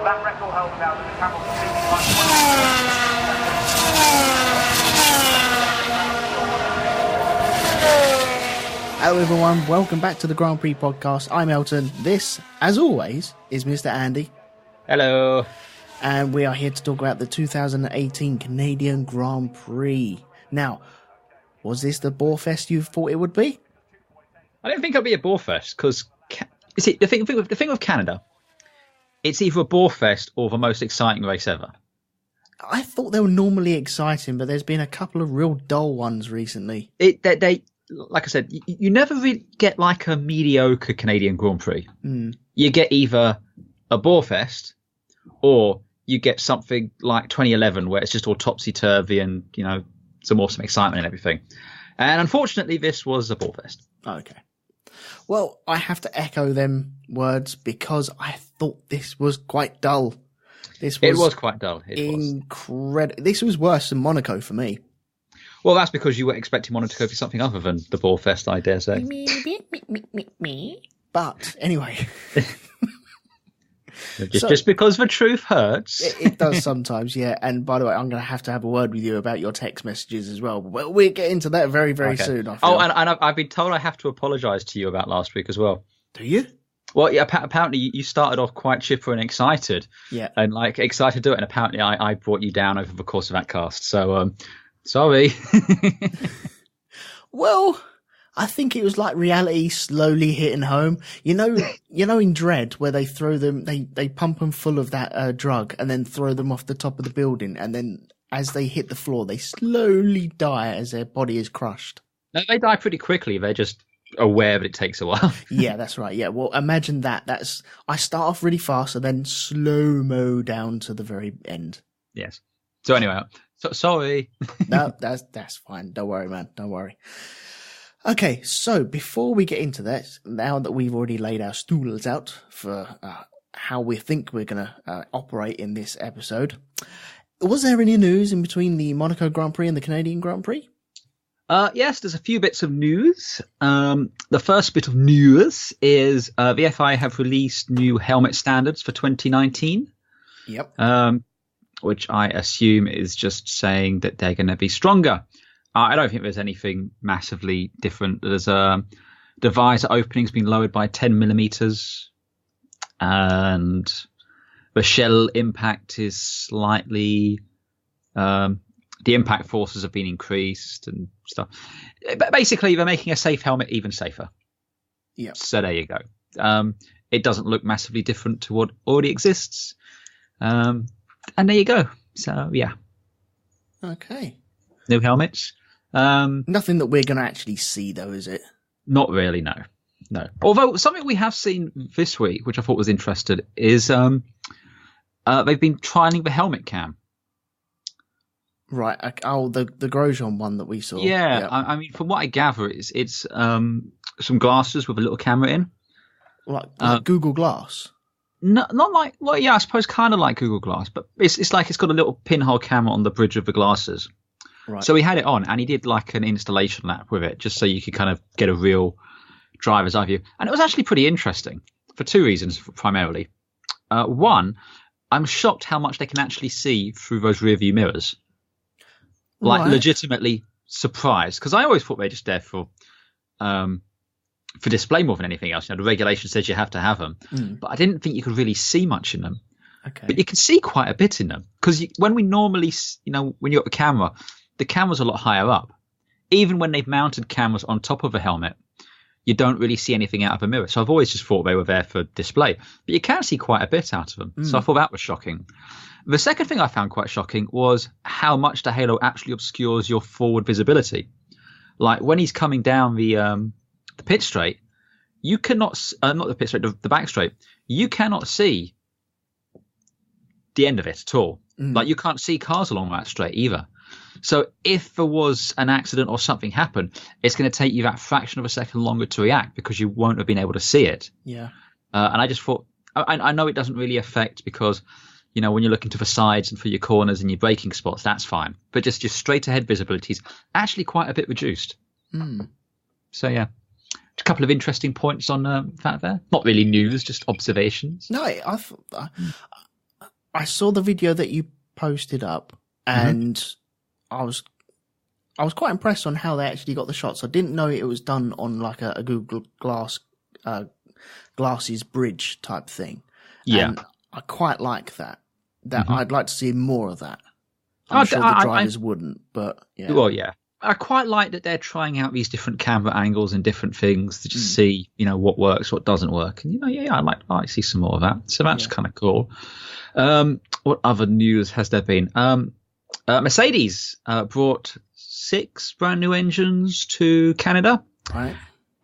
That record holds now that the camera completely Hello everyone, welcome back to the Grand Prix Podcast. I'm Elton. This, as always, is Mr. Andy. Hello. And we are here to talk about the 2018 Canadian Grand Prix. Now, was this the borefest you thought it would be? I don't think it'll be a borefest because, you see, the thing with Canada, it's either a borefest or the most exciting race ever. I thought they were normally exciting, but there's been a couple of real dull ones recently. They like I said, you never really get like a mediocre Canadian Grand Prix. You get either a borefest or you get something like 2011 where it's just all topsy-turvy and, you know, some awesome excitement and everything. And unfortunately, this was a borefest. Okay. Well, I have to echo them words because I thought this was quite dull. It was quite dull. Incredible. This was worse than Monaco for me. Well, that's because you were expecting Monaco to be something other than the borefest, I dare say. But anyway. Just because the truth hurts. It does sometimes, yeah. And by the way, I'm going to have a word with you about your text messages as well. But we'll get into that very, very soon. I feel. Oh, and I've been told I have to apologise to you about last week as well. Do you? Well, yeah, apparently you started off quite chipper and excited. Yeah. And like excited to do it. And apparently I brought you down over the course of that cast. So, sorry. Well, I think it was like reality slowly hitting home. You know, in Dread where they throw them, they pump them full of that drug and then throw them off the top of the building, and then as they hit the floor, they slowly die as their body is crushed. No, they die pretty quickly. They're just aware that it takes a while. Yeah, that's right. Yeah, well, imagine that. I start off really fast and then slow-mo down to the very end. Yes. So anyway, sorry. No, that's fine. Don't worry, man. Don't worry. Okay, so before we get into that, now that we've already laid our stools out for how we think we're going to operate in this episode, was there any news in between the Monaco Grand Prix and the Canadian Grand Prix? Yes, there's a few bits of news. The first bit of news is the FIA have released new helmet standards for 2019. Yep. Which I assume is just saying that they're going to be stronger. I don't think there's anything massively different. There's the visor opening's been lowered by 10 millimeters, and the shell impact is slightly. The impact forces have been increased and stuff. But basically, they're making a safe helmet even safer. Yeah. So there you go. It doesn't look massively different to what already exists. And there you go. So yeah. Okay. New helmets. Nothing that we're going to actually see, though, is it? Not really, no. Although something we have seen this week, which I thought was interesting, is they've been trialing the helmet cam. Right. Oh, the Grosjean one that we saw. Yeah. Yep. I mean, from what I gather, it's some glasses with a little camera in. Like Google Glass? Not like, well, yeah, I suppose kind of like Google Glass, but it's like it's got a little pinhole camera on the bridge of the glasses. Right. So he had it on and he did like an installation lap with it just so you could kind of get a real driver's eye view. And it was actually pretty interesting for two reasons, primarily. One, I'm shocked how much they can actually see through those rear view mirrors. Like legitimately surprised, because I always thought they were just there for display more than anything else. You know, the regulation says you have to have them, but I didn't think you could really see much in them. Okay. But you can see quite a bit in them because when we normally, you know, when you're at the camera's a lot higher up. Even when they've mounted cameras on top of a helmet, you don't really see anything out of a mirror. So I've always just thought they were there for display, but you can see quite a bit out of them. So I thought that was shocking. The second thing I found quite shocking was how much the halo actually obscures your forward visibility. Like when he's coming down the pit straight, you cannot, not the pit straight, the back straight, you cannot see the end of it at all. Like you can't see cars along that straight either. So if there was an accident or something happened, it's going to take you that fraction of a second longer to react because you won't have been able to see it. Yeah. And I just thought, I know it doesn't really affect because, you know, when you're looking to the sides and for your corners and your braking spots, that's fine. But just straight ahead visibility is actually quite a bit reduced. So, yeah. A couple of interesting points on that there. Not really news, just observations. No, I saw the video that you posted up, and I was quite impressed on how they actually got the shots. I didn't know it was done on like a Google Glasses bridge type thing. Yeah. And I quite like that. I'd like to see more of that. I'm sure the drivers wouldn't, but yeah. Well, yeah. I quite like that they're trying out these different camera angles and different things to just see, what works, what doesn't work. And, I like to see some more of that. So that's kind of cool. What other news has there been? Mercedes brought 6 brand new engines to Canada. Right.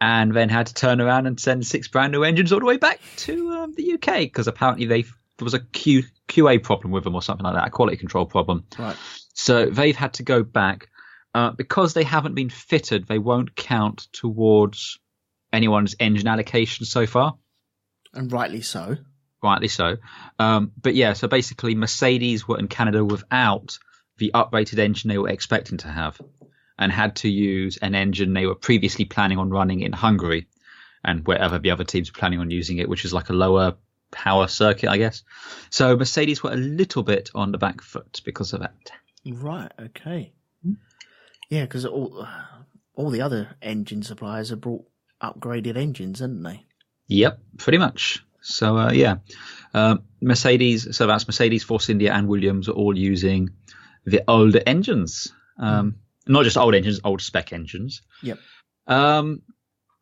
And then had to turn around and send 6 brand new engines all the way back to the UK because apparently there was a QA problem with them or something like that, a quality control problem. Right. So they've had to go back. Because they haven't been fitted, they won't count towards anyone's engine allocation so far. And rightly so. Rightly so. But yeah, so basically Mercedes were in Canada without the uprated engine they were expecting to have and had to use an engine they were previously planning on running in Hungary and wherever the other teams were planning on using it, which is like a lower power circuit, I guess. So Mercedes were a little bit on the back foot because of that. Right, okay. Yeah, because all the other engine suppliers have brought upgraded engines, haven't they? Yep, pretty much. So, Mercedes, so that's Mercedes, Force India and Williams are all using the older engines. Not just old engines, old spec engines. Yep.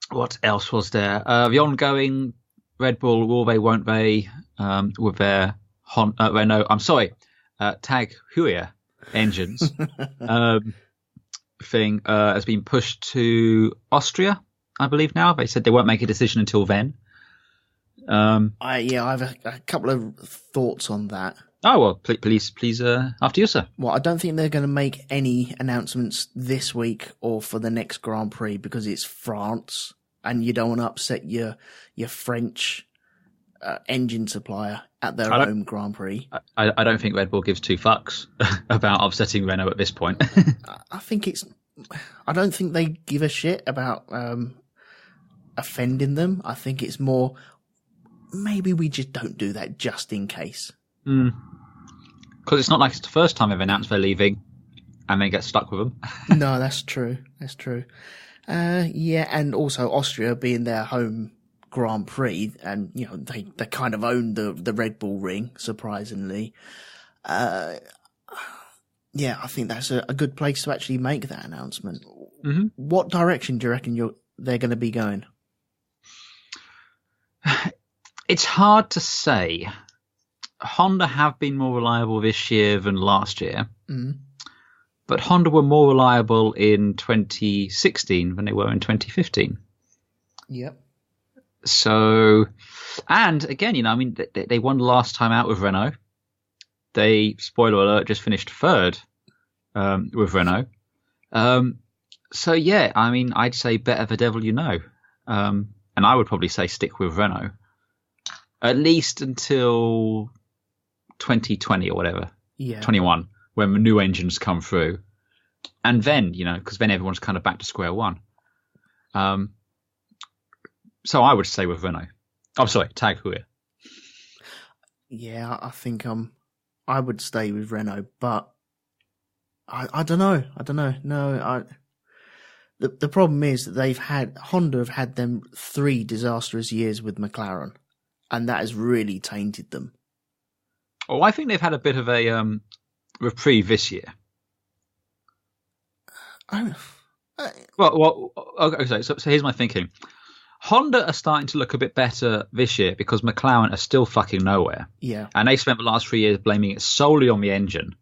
What else was there? The ongoing Red Bull, will they, won't they, with their Renault, TAG Heuer engines. Thing has been pushed to Austria, I believe now. They said they won't make a decision until then. I have a couple of thoughts on that. Oh, well, please, after you, sir. Well, I don't think they're going to make any announcements this week or for the next Grand Prix because it's France and you don't want to upset your French engine supplier at their home Grand Prix. I don't think Red Bull gives 2 fucks about upsetting Renault at this point. I don't think they give a shit about offending them. I think it's more, maybe we just don't do that just in case. Because it's not like it's the first time they've announced they're leaving and they get stuck with them. No, that's true. That's true. And also Austria being their home Grand Prix, and they kind of own the Red Bull ring, surprisingly. I think that's a good place to actually make that announcement. Mm-hmm. What direction do you reckon they're going to be going? It's hard to say. Honda have been more reliable this year than last year, but Honda were more reliable in 2016 than they were in 2015. Yep. So, and again, they won the last time out with Renault. They, spoiler alert, just finished 3rd with Renault. So yeah, I'd say better the devil you know. And I would probably say stick with Renault. At least until 2020 or whatever. Yeah. 21, when the new engines come through. And then, because then everyone's kind of back to square one. So I would stay with Renault. I'm sorry, TAG Heuer. Yeah, I think I would stay with Renault, but I don't know. No, the problem is that Honda have had them 3 disastrous years with McLaren, and that has really tainted them. Oh, I think they've had a bit of a reprieve this year. Well, okay. So here's my thinking. Honda are starting to look a bit better this year because McLaren are still fucking nowhere. Yeah. And they spent the last 3 years blaming it solely on the engine.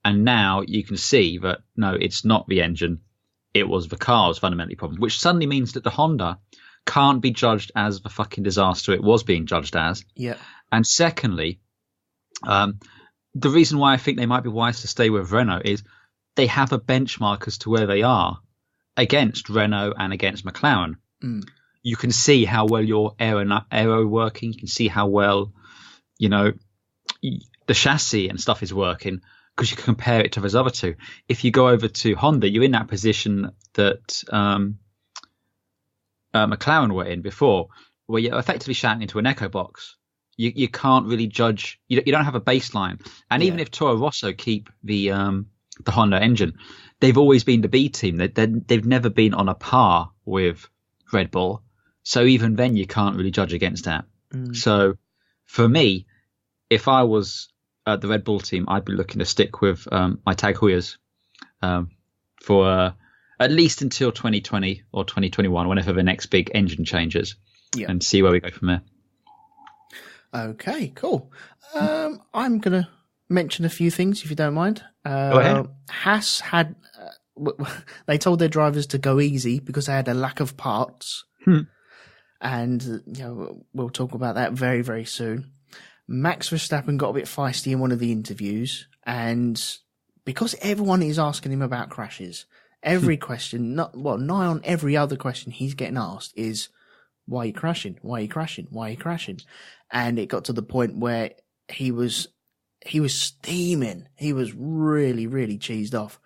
And now you can see that, no, it's not the engine. It was the car's fundamentally problem, which suddenly means that the Honda can't be judged as the fucking disaster it was being judged as. Yeah. And secondly, the reason why I think they might be wise to stay with Renault is they have a benchmark as to where they are against Renault and against McLaren. You can see how well your aero working. You can see how well, the chassis and stuff is working because you can compare it to those other two. If you go over to Honda, you're in that position that McLaren were in before, where you're effectively shouting into an echo box. you can't really judge. You don't have a baseline. And even if Toro Rosso keep the Honda engine, they've always been the B team. They've never been on a par with Red Bull. So even then, you can't really judge against that. So for me, if I was the Red Bull team, I'd be looking to stick with my Tag Heuers for at least until 2020 or 2021, whenever the next big engine changes, and see where we go from there. Okay, cool. I'm going to mention a few things, if you don't mind. Go ahead. Haas had... they told their drivers to go easy because they had a lack of parts. And we'll talk about that very, very soon. Max Verstappen got a bit feisty in one of the interviews, and because everyone is asking him about crashes, every question, nigh on every other question he's getting asked is, why are you crashing? Why are you crashing? Why are you crashing? And it got to the point where he was steaming. He was really, really cheesed off.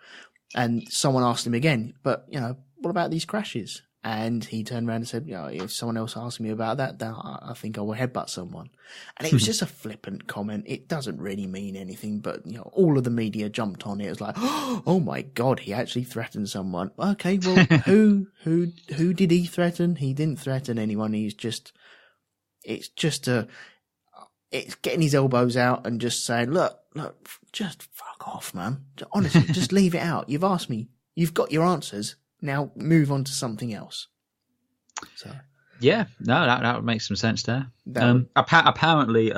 And someone asked him again, but, what about these crashes? And he turned around and said, if someone else asked me about that, then I think I will headbutt someone. And it was just a flippant comment. It doesn't really mean anything, but, all of the media jumped on it. It was like, oh my God, he actually threatened someone. Okay, well, who did he threaten? He didn't threaten anyone. It's getting his elbows out and just saying, look, just fuck off, man. Honestly, just leave it out. You've asked me. You've got your answers. Now move on to something else. So yeah, no, that would make some sense there. Apparently,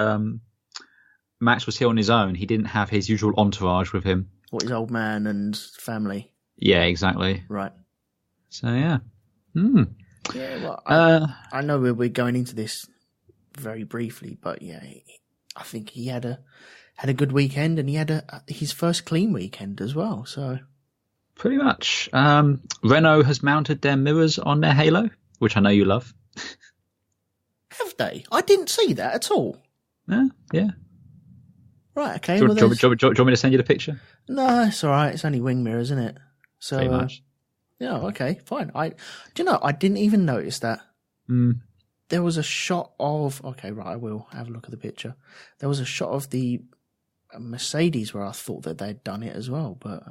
Max was here on his own. He didn't have his usual entourage with him. What, his old man and family? Yeah, exactly. Right. So yeah. Yeah, well, I know we're going into this very briefly, but yeah, I think he had a good weekend, and he had his first clean weekend as well. So. Pretty much. Renault has mounted their mirrors on their Halo, which I know you love. Have they? I didn't see that at all. Yeah. Right, okay. Do you want me to send you the picture? No, it's all right. It's only wing mirrors, isn't it? So, pretty much. Yeah, okay, fine. I didn't even notice that. There was a shot of... Okay, right, I will have a look at the picture. There was a shot of the Mercedes where I thought that they'd done it as well, but...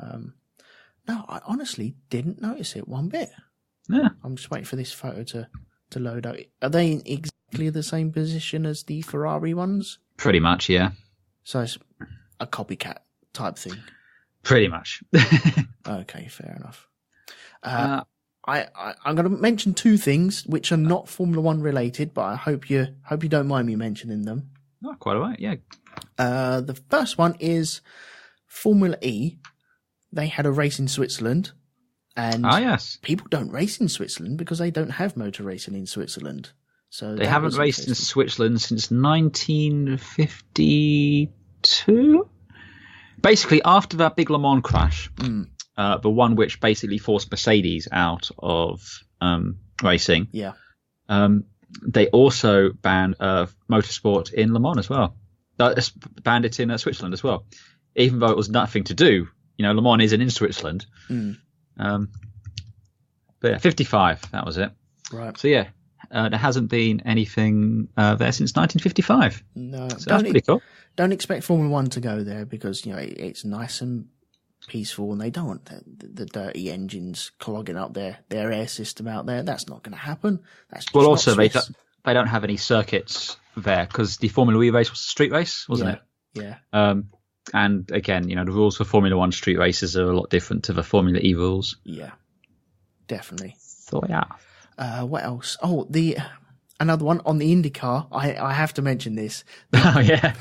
No, I honestly didn't notice it one bit. Yeah. I'm just waiting for this photo to load out. Are they in exactly the same position as the Ferrari ones? Pretty much, yeah. So it's a copycat type thing? Pretty much. Okay, fair enough. I'm going to mention two things which are not Formula One related, but I hope you don't mind me mentioning them. Oh, quite all right, yeah. The first one is Formula E. They had a race in Switzerland, and people don't race in Switzerland because they don't have motor racing in Switzerland. So they haven't raced in Switzerland since 1952. Basically, after that big Le Mans crash, the one which basically forced Mercedes out of racing. Yeah. They also banned motorsport in Le Mans as well. Banned it in Switzerland as well, even though it was nothing to do. Le Mans isn't in Switzerland. But yeah, 55, that was it. Right. So yeah, there hasn't been anything there since 1955. No, so that's pretty cool. Don't expect Formula One to go there because, it's nice and peaceful, and they don't want the dirty engines clogging up their air system out there. That's not going to happen. That's just also they don't have any circuits there because the Formula E race was a street race, wasn't it? Yeah. And again, the rules for Formula One street races are a lot different to the Formula E rules. Yeah, definitely. So yeah. What else? Oh, another one on the IndyCar. I have to mention this. Oh yeah.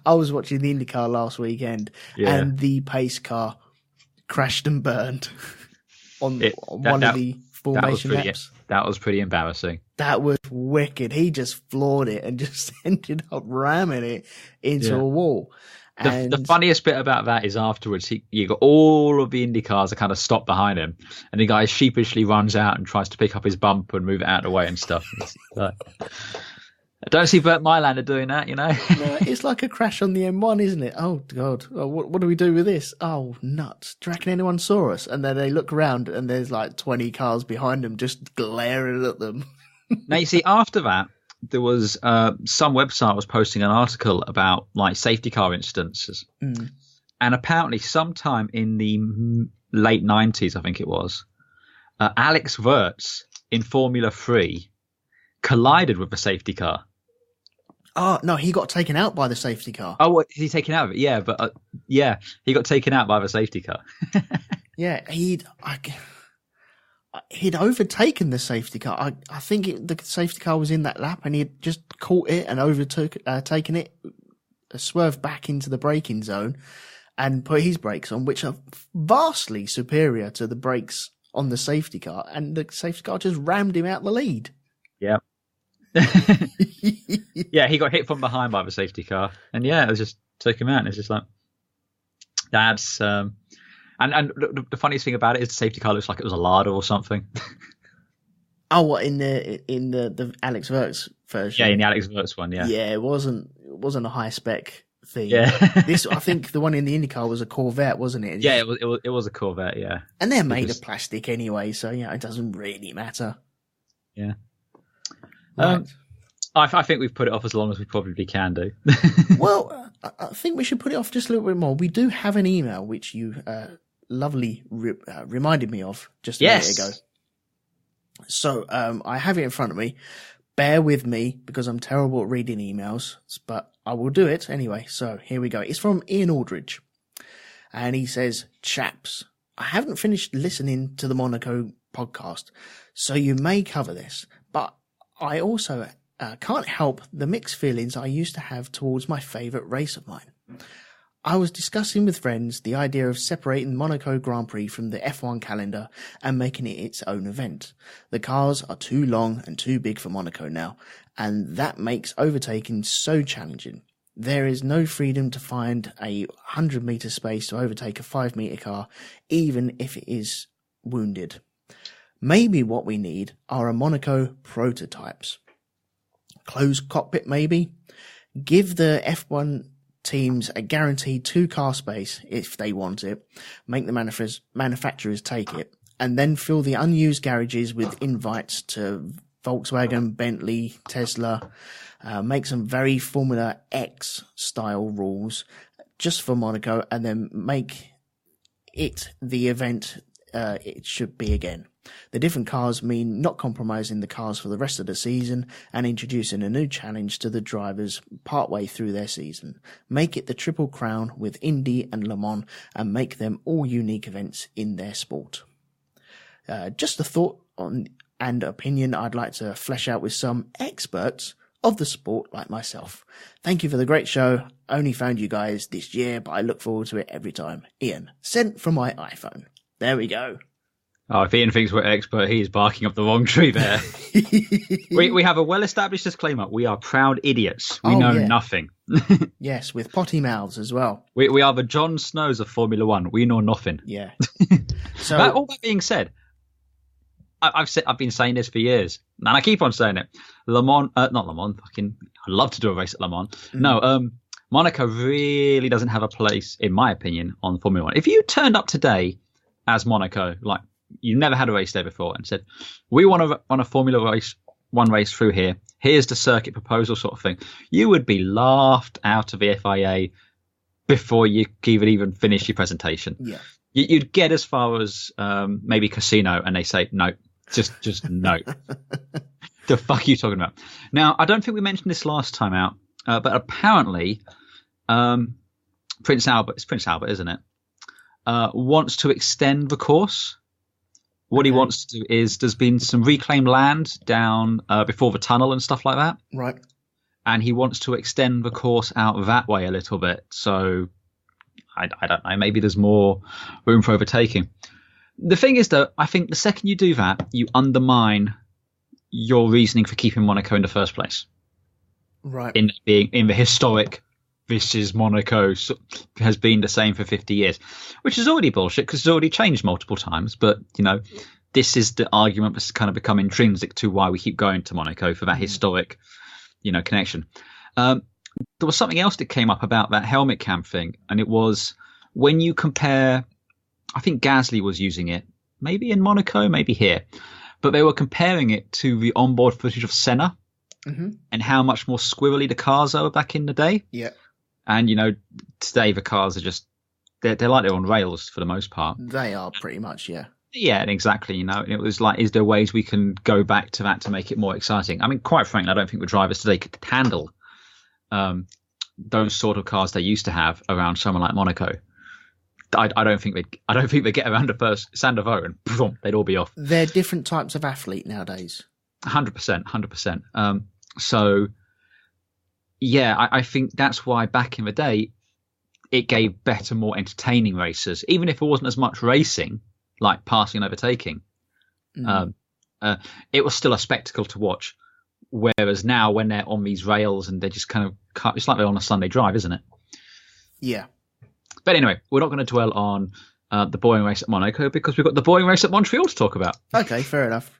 I was watching the IndyCar last weekend, and the pace car crashed and burned on one of the formation laps. That was pretty embarrassing. That was wicked. He just floored it and just ended up ramming it into a wall. And the funniest bit about that is afterwards, you got all of the Indy cars that kind of stop behind him, and the guy sheepishly runs out and tries to pick up his bump and move it out of the way and stuff. I don't see Bert Mylander doing that, No, it's like a crash on the M1, isn't it? Oh, God. Oh, what do we do with this? Oh, nuts. Do you reckon anyone saw us? And then they look around and there's like 20 cars behind them just glaring at them. Now, you see, after that, there was some website was posting an article about like safety car instances, and apparently sometime in the late 90s, I think it was, Alex Wurz in Formula 3 collided with a safety car. Oh, no, he got taken out by the safety car. Oh, what, is he taken out of it? Yeah, but he got taken out by the safety car. Yeah, he'd overtaken the safety car. I think the safety car was in that lap, and he had just caught it and taken it, swerved back into the braking zone, and put his brakes on, which are vastly superior to the brakes on the safety car, and the safety car just rammed him out the lead. Yeah. Yeah, he got hit from behind by the safety car, and it was just took him out. And it's just like that's and the funniest thing about it is the safety car looks like it was a Lada or something. Oh, what, in the Alex Wurz version? Yeah, in the Alex Wurz one. Yeah, yeah, it wasn't a high spec thing. Yeah, this, I think the one in the IndyCar was a Corvette, wasn't it? Yeah, it was a Corvette. Yeah, and they're made of plastic anyway, so it doesn't really matter. Yeah. Right. I think we've put it off as long as we probably can do. Well, I think we should put it off just a little bit more. We do have an email which you lovely reminded me of just a minute ago. So I have it in front of me. Bear with me because I'm terrible at reading emails, but I will do it anyway. So here we go. It's from Ian Aldridge. And he says, "Chaps, I haven't finished listening to the Monaco podcast, so you may cover this, but I also can't help the mixed feelings I used to have towards my favourite race of mine. I was discussing with friends the idea of separating the Monaco Grand Prix from the F1 calendar and making it its own event. The cars are too long and too big for Monaco now, and that makes overtaking so challenging. There is no freedom to find a 100-metre space to overtake a 5-metre car, even if it is wounded. Maybe what we need are a Monaco prototypes. Closed cockpit maybe? Give the F1 teams a guaranteed 2-car space if they want it. Make the manufacturers take it. And then fill the unused garages with invites to Volkswagen, Bentley, Tesla. Make some very Formula X style rules just for Monaco, and then make it the event it should be again. The different cars mean not compromising the cars for the rest of the season and introducing a new challenge to the drivers partway through their season. Make it the Triple Crown with Indy and Le Mans and make them all unique events in their sport." Just a thought on and opinion I'd like to flesh out with some experts of the sport like myself. Thank you for the great show. Only found you guys this year, but I look forward to it every time. Ian, sent from my iPhone. There we go. Oh, if Ian thinks we're expert, he's barking up the wrong tree there. we have a well-established disclaimer. We are proud idiots. We know nothing. Yes, with potty mouths as well. We are the Jon Snows of Formula One. We know nothing. Yeah. So all that being said, I've been saying this for years, and I keep on saying it. Le Mans, not Le Mans. I'd love to do a race at Le Mans. No, Monaco really doesn't have a place, in my opinion, on Formula One. If you turned up today as Monaco, like you never had a race there before, and said, "We want to run a Formula One race through here. Here's the circuit proposal," sort of thing, you would be laughed out of the FIA before you could even finish your presentation. Yeah, you'd get as far as maybe casino, and they say no, just no. The fuck are you talking about? Now, I don't think we mentioned this last time out, but apparently, Prince Albert, isn't it? Wants to extend the course. What he wants to do is, there's been some reclaimed land down before the tunnel and stuff like that. Right. And he wants to extend the course out that way a little bit. So I don't know, maybe there's more room for overtaking. The thing is, though, I think the second you do that, you undermine your reasoning for keeping Monaco in the first place. Right. In the historic, this is Monaco, has been the same for 50 years, which is already bullshit because it's already changed multiple times. But, this is the argument that's kind of become intrinsic to why we keep going to Monaco, for that historic, connection. There was something else that came up about that helmet cam thing. And it was when you compare, I think Gasly was using it, maybe in Monaco, maybe here, but they were comparing it to the onboard footage of Senna and how much more squirrely the cars are back in the day. Yeah. And, today the cars are just, they're like they're on rails for the most part. They are pretty much, yeah. Yeah, exactly. It was like, is there ways we can go back to that to make it more exciting? I mean, quite frankly, I don't think the drivers today could handle those sort of cars they used to have around somewhere like Monaco. I don't think they get around the first Sandoval and boom, they'd all be off. They're different types of athlete nowadays. 100%. So, yeah, I think that's why back in the day, it gave better, more entertaining races, even if it wasn't as much racing, like passing and overtaking. It was still a spectacle to watch. Whereas now, when they're on these rails and they're just kind of, it's like they're on a Sunday drive, isn't it? Yeah. But anyway, we're not going to dwell on the boring race at Monaco because we've got the boring race at Montreal to talk about. Okay, fair enough.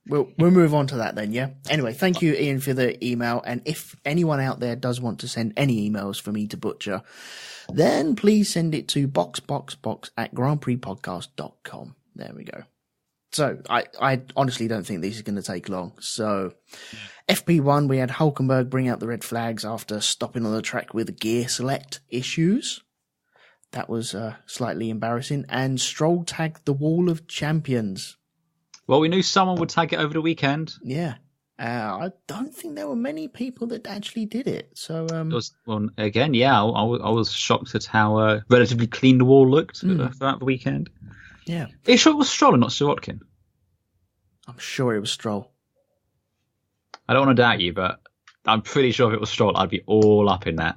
We'll move on to that then, yeah? Anyway, thank you, Ian, for the email. And if anyone out there does want to send any emails for me to butcher, then please send it to boxboxbox@grandprixpodcast.com. There we go. So I honestly don't think this is going to take long. So FP1, we had Hulkenberg bring out the red flags after stopping on the track with gear select issues. That was slightly embarrassing. And Stroll tagged the Wall of Champions. Well, we knew someone would tag it over the weekend. Yeah. I don't think there were many people that actually did it. So I was shocked at how relatively clean the wall looked throughout the weekend. Yeah. Are you sure it was Stroll and not Sirotkin? I'm sure it was Stroll. I don't want to doubt you, but I'm pretty sure if it was Stroll, I'd be all up in that.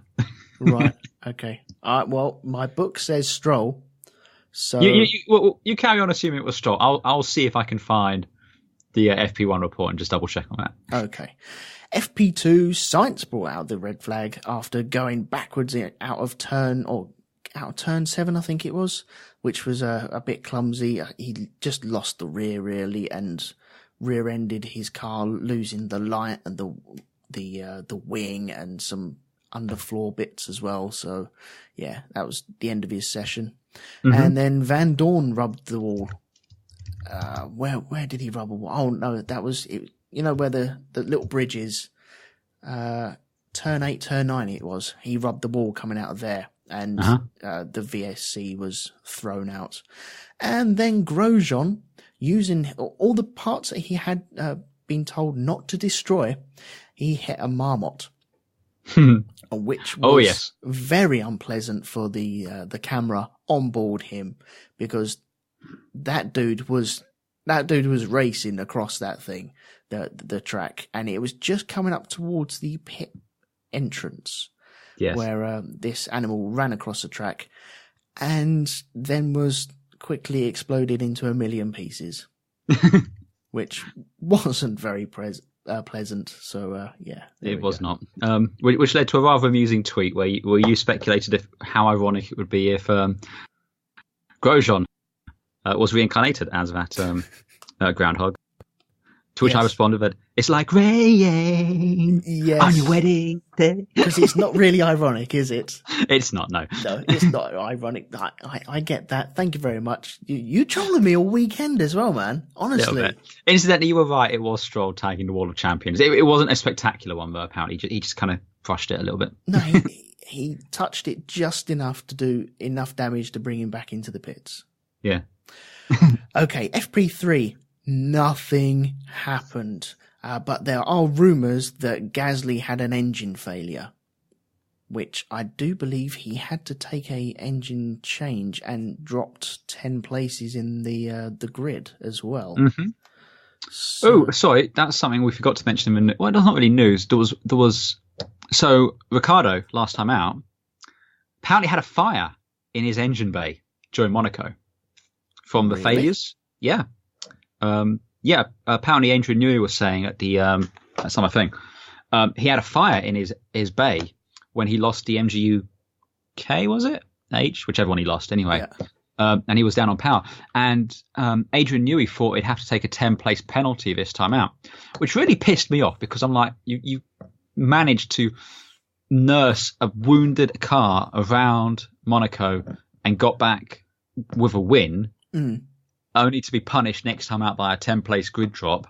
Right. Okay. Well, my book says Stroll. So you carry on assuming it was Stroll. I'll see if I can find the FP1 report and just double check on that. Okay. FP2, Sainz brought out the red flag after going backwards out of turn 7, I think it was, which was a bit clumsy. He just lost the rear really and rear-ended his car, losing the light and the wing and some underfloor bits as well. So yeah, that was the end of his session. And then Van Dorn rubbed the wall. Where did he rub a wall? Oh no, that was it. Where the little bridge is. Turn 8, turn 9 it was. He rubbed the wall coming out of there. And the VSC was thrown out. And then Grosjean, using all the parts that he had been told not to destroy, he hit a marmot. Which was very unpleasant for the camera on board him, because that dude was racing across that thing, the track, and it was just coming up towards the pit entrance. Yes. Where this animal ran across the track and then was quickly exploded into a million pieces, which wasn't very pleasant. So, yeah. It was not. Which led to a rather amusing tweet where you speculated how ironic it would be if Grosjean was reincarnated as that groundhog. To which I responded that it's like rain on your wedding day. Because it's not really ironic, is it? It's not, no. No, it's not ironic. I get that. Thank you very much. You trolling me all weekend as well, man. Honestly. Incidentally, you were right. It was Stroll tagging the Wall of Champions. It wasn't a spectacular one, though, apparently. He just kind of crushed it a little bit. No, he touched it just enough to do enough damage to bring him back into the pits. Yeah. Okay, FP3. Nothing happened, but there are rumours that Gasly had an engine failure, which I do believe he had to take a engine change and dropped 10 places in the grid as well. So, sorry, that's something we forgot to mention. Well, it's not really news. There was so Ricciardo last time out apparently had a fire in his engine bay during Monaco from the failures. Yeah. Apparently Adrian Newey was saying at the summer thing, he had a fire in his bay when he lost the MGU-K, was it? H, whichever one he lost anyway. Yeah. And he was down on power. And Adrian Newey thought he'd have to take a 10-place penalty this time out, which really pissed me off because I'm like, you managed to nurse a wounded car around Monaco and got back with a win. Only to be punished next time out by a 10-place grid drop.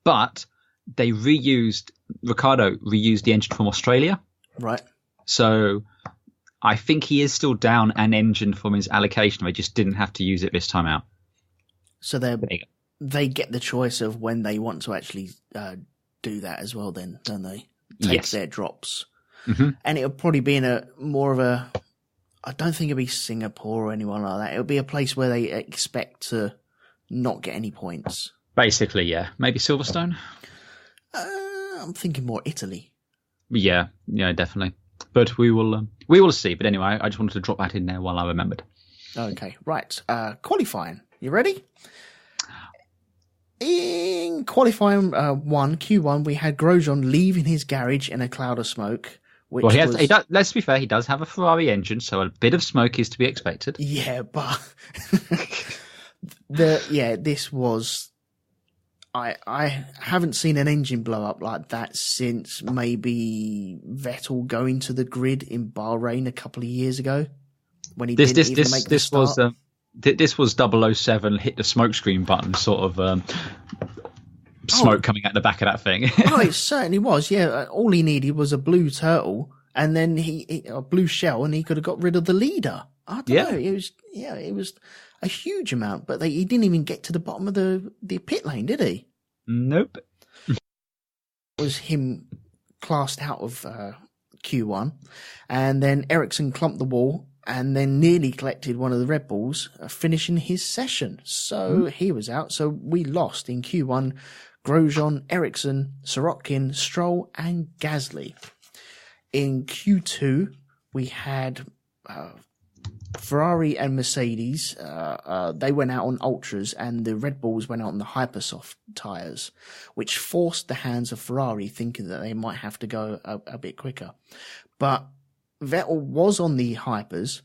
But Ricardo reused the engine from Australia. Right. So I think he is still down an engine from his allocation. They just didn't have to use it this time out. So they get the choice of when they want to actually do that as well then, don't they? Take their drops. Mm-hmm. And it'll probably be in I don't think it'll be Singapore or anyone like that. It'll be a place where they expect to not get any points. Basically, yeah. Maybe Silverstone? I'm thinking more Italy. Yeah, definitely. But we will see. But anyway, I just wanted to drop that in there while I remembered. Okay, right. Qualifying. You ready? In qualifying Q1, we had Grosjean leaving his garage in a cloud of smoke. He does, let's be fair, he does have a Ferrari engine, so a bit of smoke is to be expected. Yeah, but this was... I haven't seen an engine blow up like that since maybe Vettel going to the grid in Bahrain a couple of years ago when he didn't even make the start. This was 007 hit the smoke screen button sort of smoke coming out the back of that thing. Oh, it certainly was. Yeah, all he needed was a blue turtle and then a blue shell, and he could have got rid of the leader. I don't know. It was a huge amount, but he didn't even get to the bottom of the pit lane, did he? Nope. It was him classed out of Q1, and then Ericsson clumped the wall and then nearly collected one of the Red Bulls, finishing his session. So he was out. So we lost in Q1 Grosjean, Ericsson, Sorokin, Stroll and Gasly. In Q2, we had Ferrari and Mercedes. They went out on Ultras, and the Red Bulls went out on the Hypersoft tyres, which forced the hands of Ferrari, thinking that they might have to go a bit quicker. But Vettel was on the Hypers,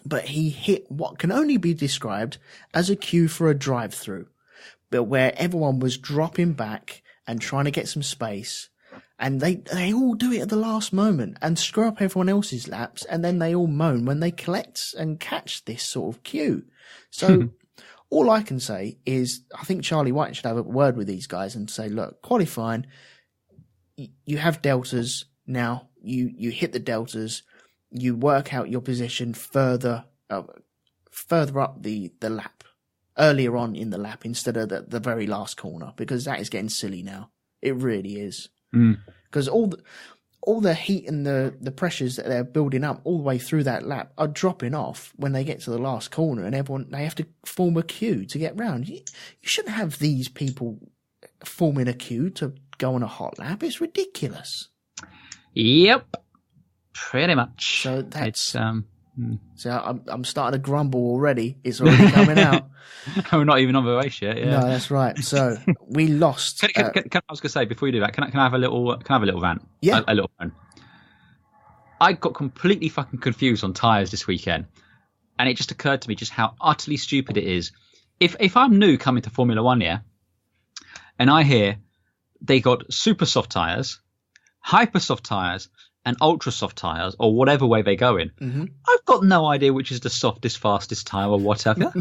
but he hit what can only be described as a cue for a drive-through, but where everyone was dropping back and trying to get some space. And they all do it at the last moment and screw up everyone else's laps, and then they all moan when they collect and catch this sort of cue. So all I can say is I think Charlie White should have a word with these guys and say, look, qualifying, you have deltas now. You hit the deltas, you work out your position further up the lap, earlier on in the lap instead of the very last corner, because that is getting silly now. It really is. Because all the heat and the pressures that they're building up all the way through that lap are dropping off when they get to the last corner, and they have to form a queue to get round. You shouldn't have these people forming a queue to go on a hot lap. It's ridiculous. Yep, pretty much. So that's so I'm starting to grumble already. It's already coming out. We're not even on the race yet. Yeah. No, that's right. So we lost. I was going to say before you do that, can I have a little rant? Yeah, a little rant. I got completely fucking confused on tyres this weekend, and it just occurred to me just how utterly stupid it is. If I'm new coming to Formula One, yeah, and I hear they got super soft tyres, hyper soft tyres, and ultra soft tyres, or whatever way they go in, I've got no idea which is the softest, fastest tyre or whatever.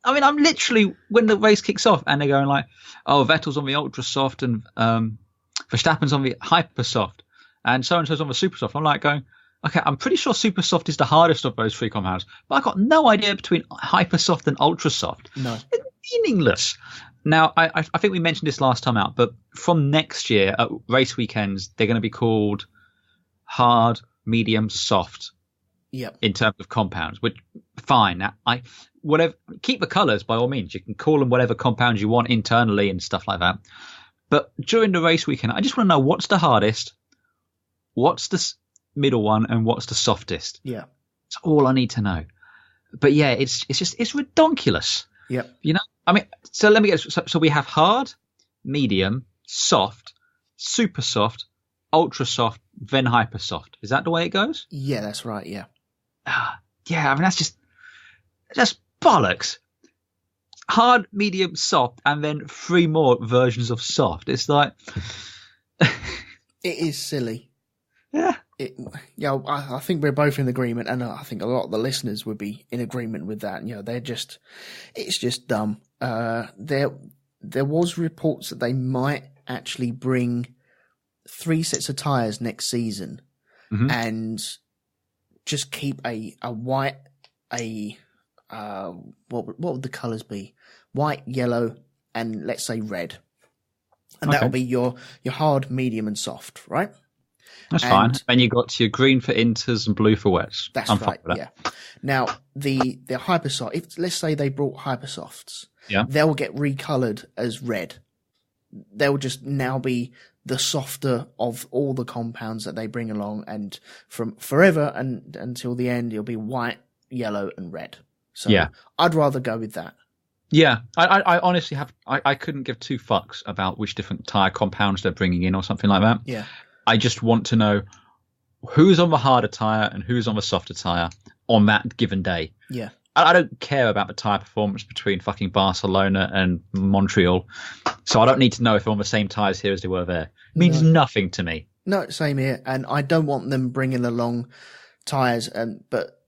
I'm literally, when the race kicks off and they're going like, oh, Vettel's on the ultra soft and Verstappen's on the hyper soft and so-and-so's on the super soft. I'm like going, okay, I'm pretty sure super soft is the hardest of those three compounds, but I've got no idea between hyper soft and ultra soft. No. It's meaningless. Now, I think we mentioned this last time out, but from next year at race weekends, they're going to be called hard, medium, soft. Yep. In terms of compounds, which fine. Now, whatever, keep the colours by all means. You can call them whatever compounds you want internally and stuff like that. But during the race weekend, I just want to know what's the hardest, what's the middle one, and what's the softest. Yeah, that's all I need to know. But yeah, it's redonkulous. Yep. You know, I mean, so let me get. So we have hard, medium, soft, super soft, ultra soft, then hyper soft. Is that the way it goes? Yeah, that's right. Yeah. Yeah, I mean that's bollocks. Hard, medium, soft, and then 3 more versions of soft. It's like it is silly. Yeah. I think we're both in agreement, and I think a lot of the listeners would be in agreement with that. You know, it's just dumb. there was reports that they might actually bring 3 sets of tyres next season and just keep a white, what would the colours be? White, yellow, and let's say red. And that'll be your hard, medium, and soft, right? That's fine. And you got your green for inters and blue for wets. That's right. Yeah. Now the hypersoft. If let's say they brought hypersofts, they'll get recolored as red. They'll just now be the softer of all the compounds that they bring along, and from forever and until the end, it'll be white, yellow, and red. So I'd rather go with that. Yeah, I honestly I couldn't give 2 fucks about which different tyre compounds they're bringing in or something like that. Yeah. I just want to know who's on the harder tyre and who's on the softer tyre on that given day. Yeah. I don't care about the tyre performance between fucking Barcelona and Montreal. So I don't need to know if they're on the same tyres here as they were there. It means nothing to me. No, same here. And I don't want them bringing along tyres, but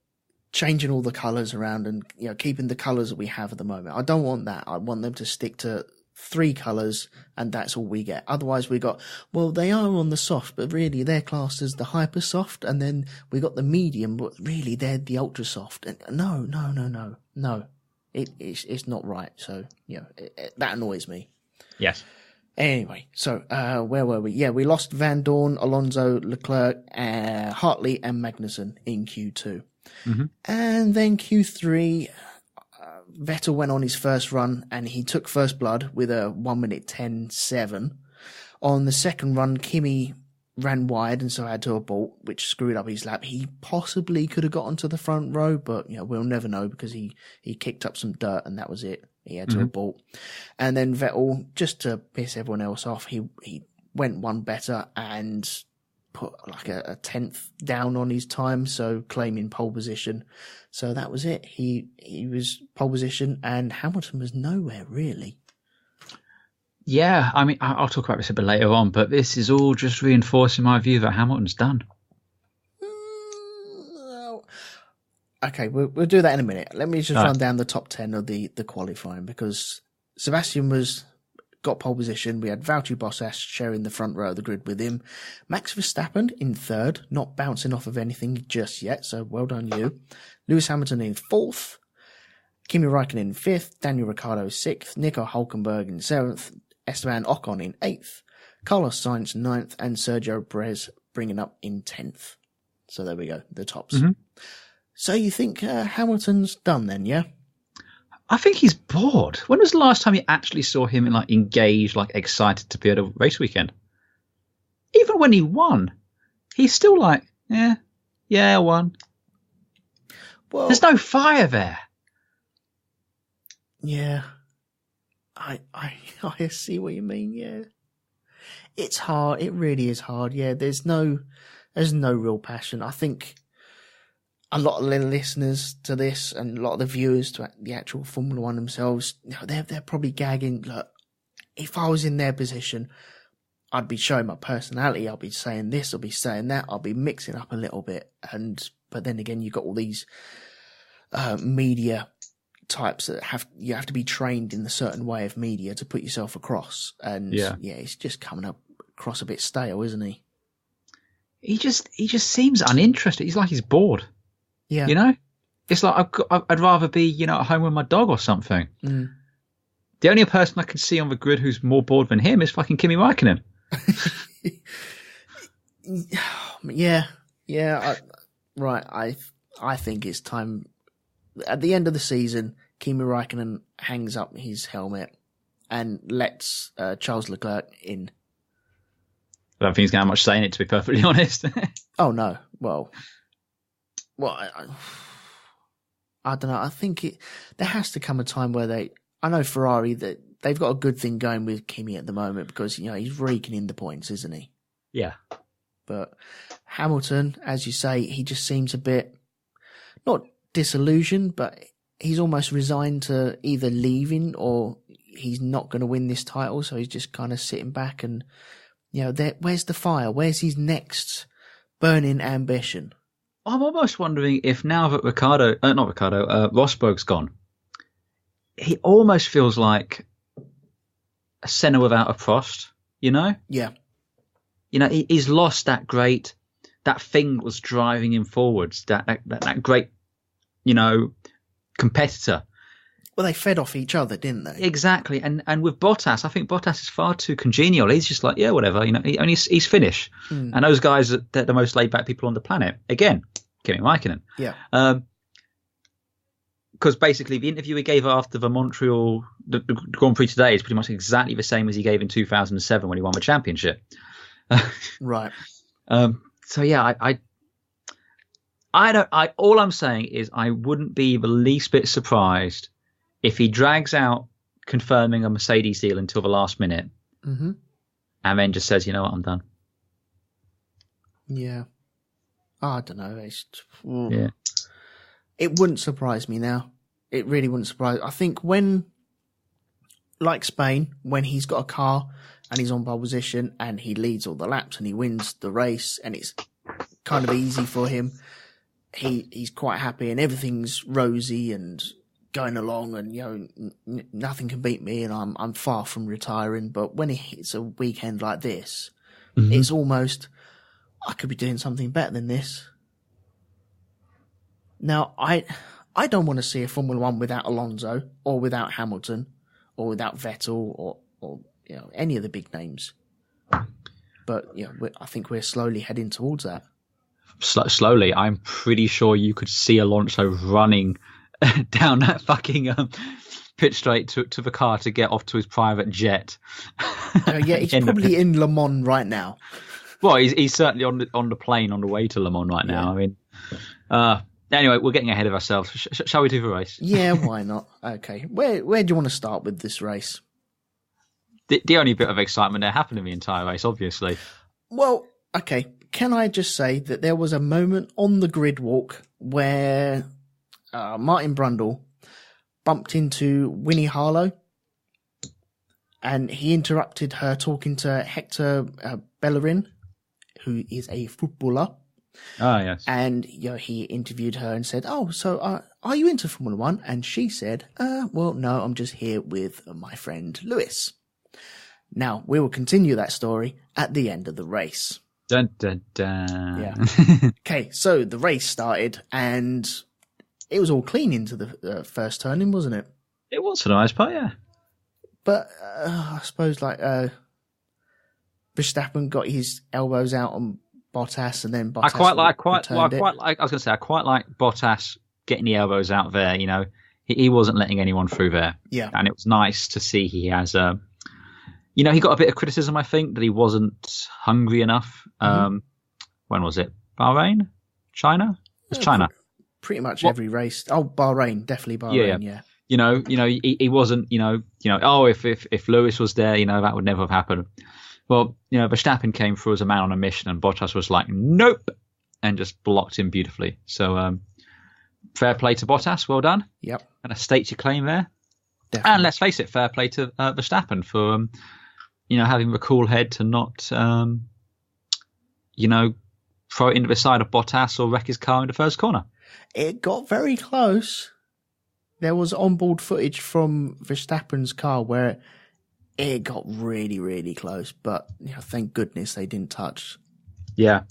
changing all the colours around and keeping the colours that we have at the moment. I don't want that. I want them to stick to 3 colours and that's all we get. Otherwise we got, well, they are on the soft, but really they're classed as the hyper soft, and then we got the medium, but really they're the ultra soft. And no. It's not right. So, that annoys me. Yes. Anyway, so where were we? Yeah, we lost Van Dorn, Alonso, Leclerc, Hartley and Magnussen in Q2. And then Q3, Vettel went on his first run and he took first blood with a 1:10.7. On the second run, Kimi ran wide and so had to abort, which screwed up his lap. He possibly could have got onto the front row, but we'll never know because he kicked up some dirt and that was it. He had to abort. And then Vettel, just to piss everyone else off, he went one better and put like a 10th down on his time, so claiming pole position. So that was it. He was pole position and Hamilton was nowhere really. Yeah, I mean, I'll talk about this a bit later on, but this is all just reinforcing my view that Hamilton's done. Okay, we'll do that in a minute. Let me just run down the top 10 of the qualifying, because Sebastian got pole position. We had Valtteri Bottas sharing the front row of the grid with him. Max Verstappen in third, not bouncing off of anything just yet, so well done you. Lewis Hamilton in fourth. Kimi Räikkönen in fifth. Daniel Ricciardo sixth. Nico Hülkenberg in seventh. Esteban Ocon in eighth. Carlos Sainz ninth. And Sergio Perez bringing up in 10th. So there we go, the tops. So you think Hamilton's done then, yeah? I think he's bored. When was the last time you actually saw him engaged, excited to be at a race weekend? Even when he won, he's still I won. Well, there's no fire there. Yeah, I see what you mean. Yeah, it's hard. It really is hard. Yeah, there's no real passion. I think a lot of the listeners to this and a lot of the viewers to the actual Formula One themselves, they're probably gagging. Look, if I was in their position, I'd be showing my personality. I'll be saying this, I'll be saying that. I'll be mixing up a little bit. But then again, you've got all these media types that you have to be trained in a certain way of media to put yourself across. And he's just coming across a bit stale, isn't he? He just seems uninterested. He's like he's bored. Yeah. It's like I'd rather be, at home with my dog or something. The only person I can see on the grid who's more bored than him is fucking Kimi Räikkönen. I think it's time. At the end of the season, Kimi Räikkönen hangs up his helmet and lets Charles Leclerc in. I don't think he's going to have much say in it, to be perfectly honest. Oh, no. Well, I don't know. I think there has to come a time where I know Ferrari, that they've got a good thing going with Kimi at the moment because, he's raking in the points, isn't he? Yeah. But Hamilton, as you say, he just seems a bit, not disillusioned, but he's almost resigned to either leaving or he's not going to win this title. So he's just kind of sitting back and, where's the fire? Where's his next burning ambition? I'm almost wondering if now that Rosberg's gone, he almost feels like a Senna without a Prost, you know? Yeah. You know, he's lost that thing that was driving him forwards, that great, you know, competitor. Well, they fed off each other, didn't they? Exactly. And with Bottas, I think Bottas is far too congenial. He's just like, yeah, whatever, you know, he's Finnish. And those guys are the most laid back people on the planet. Again, Kimi Räikkönen. Yeah. Because basically the interview he gave after the Montreal the Grand Prix today is pretty much exactly the same as he gave in 2007 when he won the championship. Right. So yeah, all I'm saying is I wouldn't be the least bit surprised if he drags out confirming a Mercedes deal until the last minute, and then just says, you know what, I'm done. Yeah. I don't know. Yeah. It wouldn't surprise me now. It really wouldn't surprise. I think like Spain, when he's got a car and he's on pole position and he leads all the laps and he wins the race and it's kind of easy for him, he's quite happy and everything's rosy and going along, and you know nothing can beat me and I'm far from retiring. But when it hits a weekend like this, it's almost, I could be doing something better than this. Now, I don't want to see a Formula One without Alonso or without Hamilton or without Vettel or you know, any of the big names. But you know, I think we're slowly heading towards that. Slowly, I'm pretty sure you could see Alonso running down that fucking pit straight to the car to get off to his private jet. Yeah, he's probably in Le Mans right now. Well, he's certainly on the plane on the way to Le Mans right now. Yeah. I mean, anyway, we're getting ahead of ourselves. Shall we do the race? Yeah, why not? Okay, where do you want to start with this race? The only bit of excitement that happened in the entire race, obviously. Well, okay. Can I just say that there was a moment on the grid walk where Martin Brundle bumped into Winnie Harlow and he interrupted her talking to Hector Bellerin, who is a footballer. Ah, yes. And you know, he interviewed her and said, "Oh, so are you into Formula One?" And she said, "Well, no, I'm just here with my friend Lewis." Now, we will continue that story at the end of the race. Dun, dun, dun. Yeah. Okay, so the race started and it was all clean into the first turning, wasn't it? It was for the most part, yeah. But I suppose like Verstappen got his elbows out on Bottas, and then Bottas I quite like Bottas getting the elbows out there. You know, he wasn't letting anyone through there. Yeah, and it was nice to see he has you know, he got a bit of criticism, I think, that he wasn't hungry enough. When was it? Bahrain? China? It was China. Pretty much every race. Oh, Bahrain, definitely Bahrain. Yeah. You know, he wasn't. You know. Oh, if Lewis was there, you know, that would never have happened. Well, you know, Verstappen came through as a man on a mission, and Bottas was like, nope, and just blocked him beautifully. So, fair play to Bottas. Well done. Yep. And a state your claim there. Definitely. And let's face it, fair play to Verstappen for, you know, having the cool head to not, you know, throw it into the side of Bottas or wreck his car in the first corner. It got very close. There was onboard footage from Verstappen's car where it got really, really close. But you know, thank goodness they didn't touch. Yeah.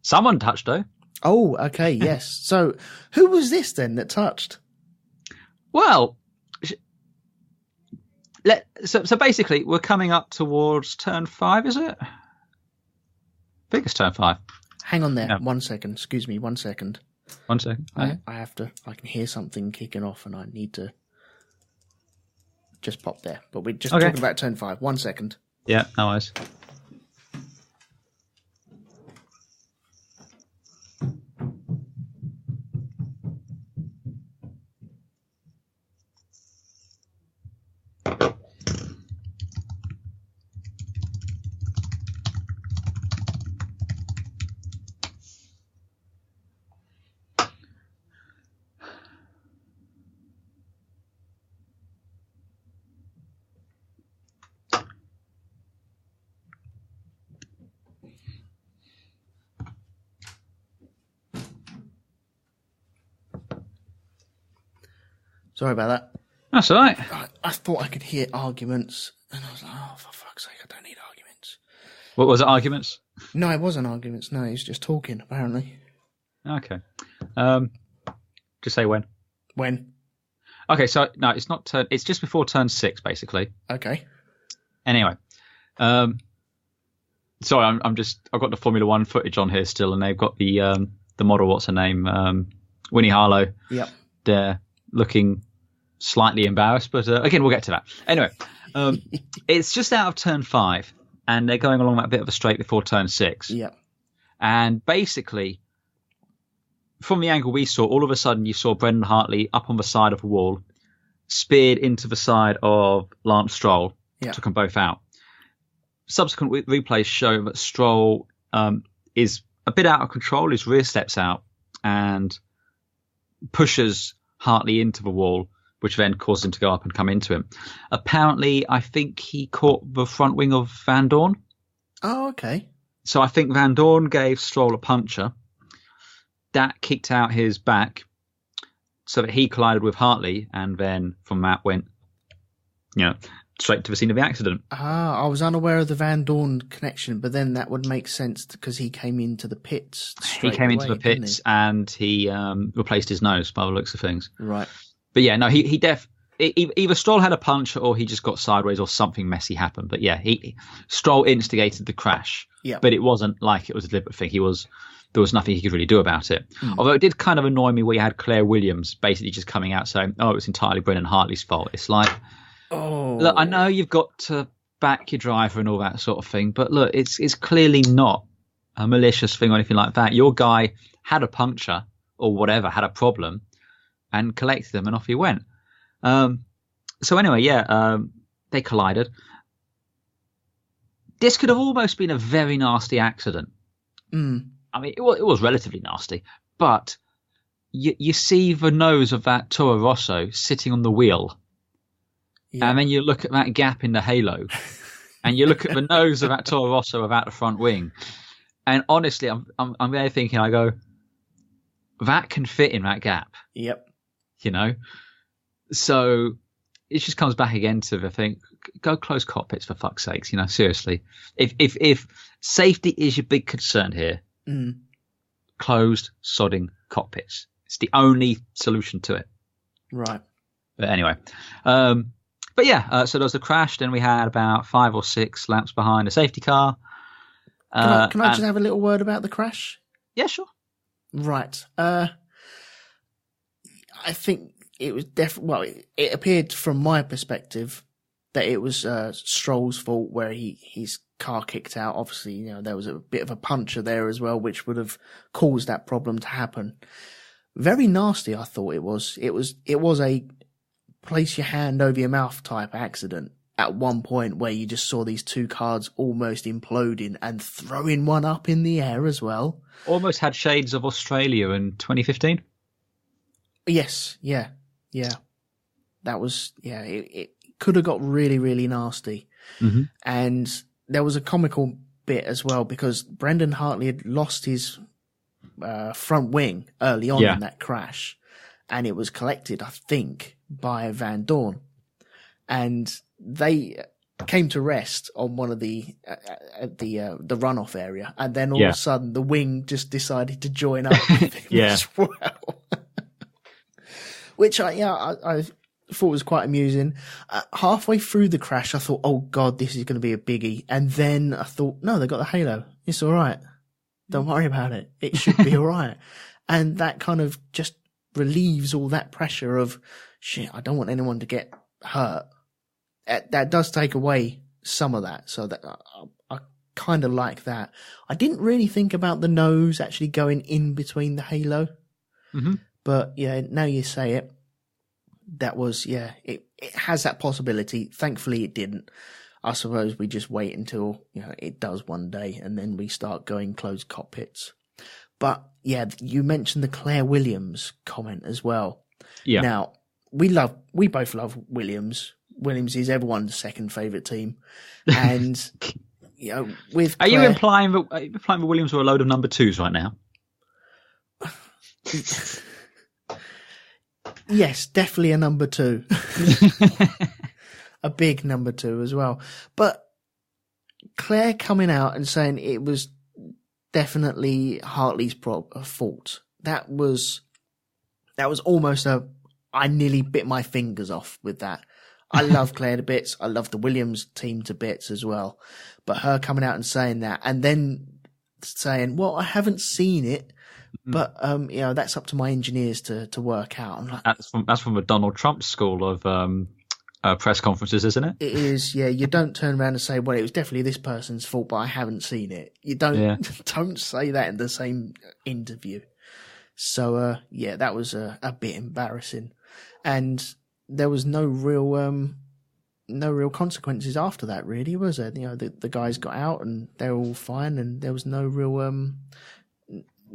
Someone touched, though. Oh, okay, yes. So who was this then that touched? Well, so basically, we're coming up towards turn 5, is it? I think it's turn 5. Hang on there. Yeah. 1 second. Excuse me. 1 second. 1 second. I can hear something kicking off and I need to just pop there. But we're just talking about turn 5. 1 second. Yeah, no worries. Sorry about that. That's all right. I thought I could hear arguments, and I was like, oh, for fuck's sake, I don't need arguments. What was it, arguments? No, it wasn't arguments. No, he was just talking, apparently. Okay. Just say when. When? Okay, so, no, it's not turn... It's just before turn 6, basically. Okay. Anyway. Sorry, I've got the Formula 1 footage on here still, and they've got the model, what's her name? Winnie Harlow. Yep. There, looking slightly embarrassed, but again, we'll get to that. Anyway, it's just out of turn 5, and they're going along that bit of a straight before turn 6. Yep. And basically, from the angle we saw, all of a sudden you saw Brendan Hartley up on the side of a wall, speared into the side of Lance Stroll, took them both out. Subsequent replays show that Stroll is a bit out of control. His rear steps out and pushes Hartley into the wall, which then caused him to go up and come into him. Apparently, I think he caught the front wing of Van Dorn. Oh, okay. So I think Van Dorn gave Stroll a puncture. That kicked out his back so that he collided with Hartley, and then from that went, straight to the scene of the accident. I was unaware of the Van Dorn connection, but then that would make sense because he came into the pits. He came into the pits and he replaced his nose by the looks of things. Right. But yeah, no, he either Stroll had a punch or he just got sideways or something messy happened. But yeah, Stroll instigated the crash. Yeah. But it wasn't like it was a deliberate thing. There was nothing he could really do about it. Although it did kind of annoy me where you had Claire Williams basically just coming out saying, "Oh, it's entirely Brendan Hartley's fault." It's like, look, I know you've got to back your driver and all that sort of thing, but look, it's clearly not a malicious thing or anything like that. Your guy had a puncture or whatever, had a problem, and collected them, and off he went. So anyway, they collided. This could have almost been a very nasty accident. I mean, it was relatively nasty, but you see the nose of that Toro Rosso sitting on the wheel. Yeah. And then you look at that gap in the halo, and you look at the nose of that Toro Rosso without the front wing. And honestly, I'm there thinking, I go, that can fit in that gap. Yep. So it just comes back again to the thing, go close cockpits for fuck's sakes, seriously. If safety is your big concern here, closed sodding cockpits. It's the only solution to it. Right. But anyway, but yeah, so there was a crash. Then we had about 5 or 6 laps behind a safety car. Can I just have a little word about the crash? Yeah, sure. Right. I think it was it appeared from my perspective that it was Stroll's fault where his car kicked out. Obviously, there was a bit of a puncture there as well, which would have caused that problem to happen. Very nasty, I thought it was. It was a place your hand over your mouth type accident at one point where you just saw these two cars almost imploding and throwing one up in the air as well. Almost had shades of Australia in 2015. Yes, yeah. That was, it could have got really, really nasty. Mm-hmm. And there was a comical bit as well because Brendan Hartley had lost his front wing early on in that crash, and it was collected, I think, by Van Dorn, and they came to rest on one of the runoff area, and then all of a sudden the wing just decided to join up with him as well, which I thought was quite amusing. Halfway through the crash, I thought, oh God, this is going to be a biggie. And then I thought, no, they got the halo. It's all right. Don't worry about it. It should be all right. And that kind of just relieves all that pressure of, shit, I don't want anyone to get hurt. That does take away some of that. So that I kind of like that. I didn't really think about the nose actually going in between the halo. Mm-hmm. But now you say it, that was, it has that possibility. Thankfully it didn't. I suppose we just wait until, it does one day and then we start going closed cockpits. But you mentioned the Claire Williams comment as well. Yeah. Now, we both love Williams. Williams is everyone's second favourite team. And, with Claire, Are you implying that Williams were a load of number 2s right now? Yes, definitely a number 2. A big number 2 as well. But Claire coming out and saying it was definitely Hartley's fault. That was almost I nearly bit my fingers off with that. I love Claire to bits. I love the Williams team to bits as well. But her coming out and saying that, and then saying, well, I haven't seen it, but that's up to my engineers to work out. I'm like, that's from a Donald Trump school of press conferences, isn't it? It is, yeah. You don't turn around and say, well, it was definitely this person's fault, but I haven't seen it. You don't say that in the same interview. So, that was a bit embarrassing. And there was no real consequences after that, really, was there? The guys got out and they're all fine, and there was no real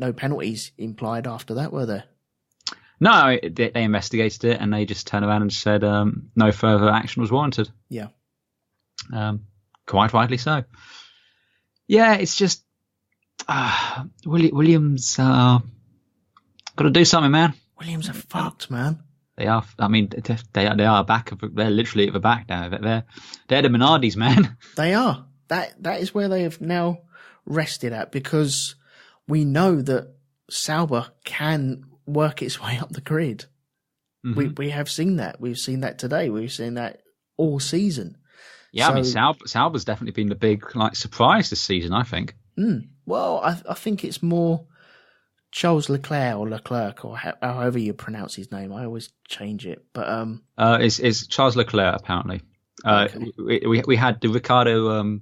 no penalties implied after that, were there? No, they investigated it and they just turned around and said no further action was warranted. Yeah. Quite rightly so. Yeah, it's just Williams got to do something, man. Williams are fucked, man. They are. I mean, they are back. They're literally at the back now. They're the Minardis, man. They are. That is where they have now rested at, because we know that Sauber can work its way up the grid. Mm-hmm. We have seen that. We've seen that today. We've seen that all season. Yeah, so, I mean, Sauber's definitely been the big surprise this season, I think. Well, I think it's more Charles Leclerc or however you pronounce his name. I always change it, but it's Charles Leclerc apparently. Okay. We had the Ricardo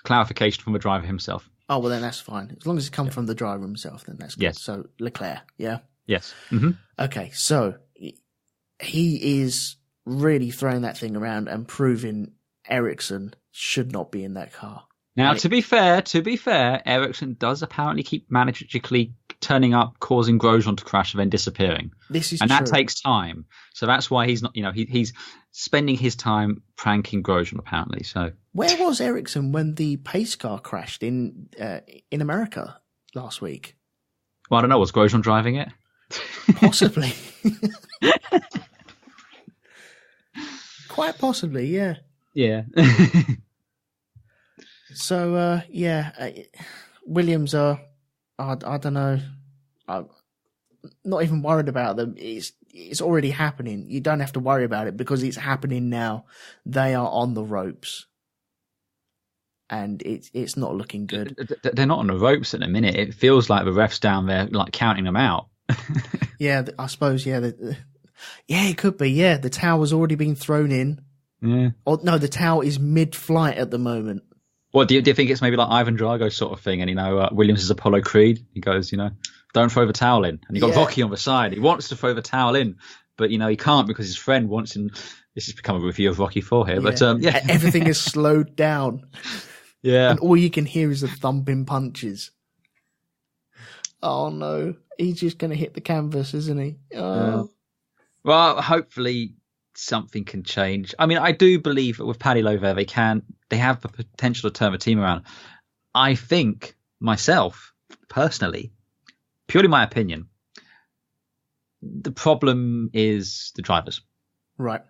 clarification from the driver himself. Oh well, then that's fine. As long as it comes from the driver himself, then that's good. Yes. So Leclerc, yeah. Yes. Mm-hmm. Okay, so he is really throwing that thing around and proving Ericsson should not be in that car. Now, to be fair, Ericsson does apparently keep magically turning up, causing Grosjean to crash and then disappearing. This is and true. That takes time. So that's why he's not, he's spending his time pranking Grosjean apparently. So where was Ericsson when the pace car crashed in America last week? Well, I don't know. Was Grosjean driving it? Possibly. Quite possibly, yeah. Yeah. So, Williams are, I don't know, I'm not even worried about them. It's already happening. You don't have to worry about it because it's happening now. They are on the ropes. And it's not looking good. They're not on the ropes at the minute. It feels like the ref's down there, counting them out. Yeah, I suppose, yeah. It could be, yeah. The towel's already been thrown in. Yeah. Or, no, the towel is mid-flight at the moment. What do you think it's maybe like Ivan Drago sort of thing? And Williams is Apollo Creed. He goes, don't throw the towel in. And you got Rocky on the side. He wants to throw the towel in, but he can't because his friend wants him. This has become a review of Rocky 4 here, but everything is slowed down. Yeah, and all you can hear is the thumping punches. Oh no, he's just going to hit the canvas, isn't he? Oh. Well, hopefully something can change. I mean, I do believe that with Paddy Lowe there, they have the potential to turn the team around. I think myself, personally, purely my opinion, the problem is the drivers. Right.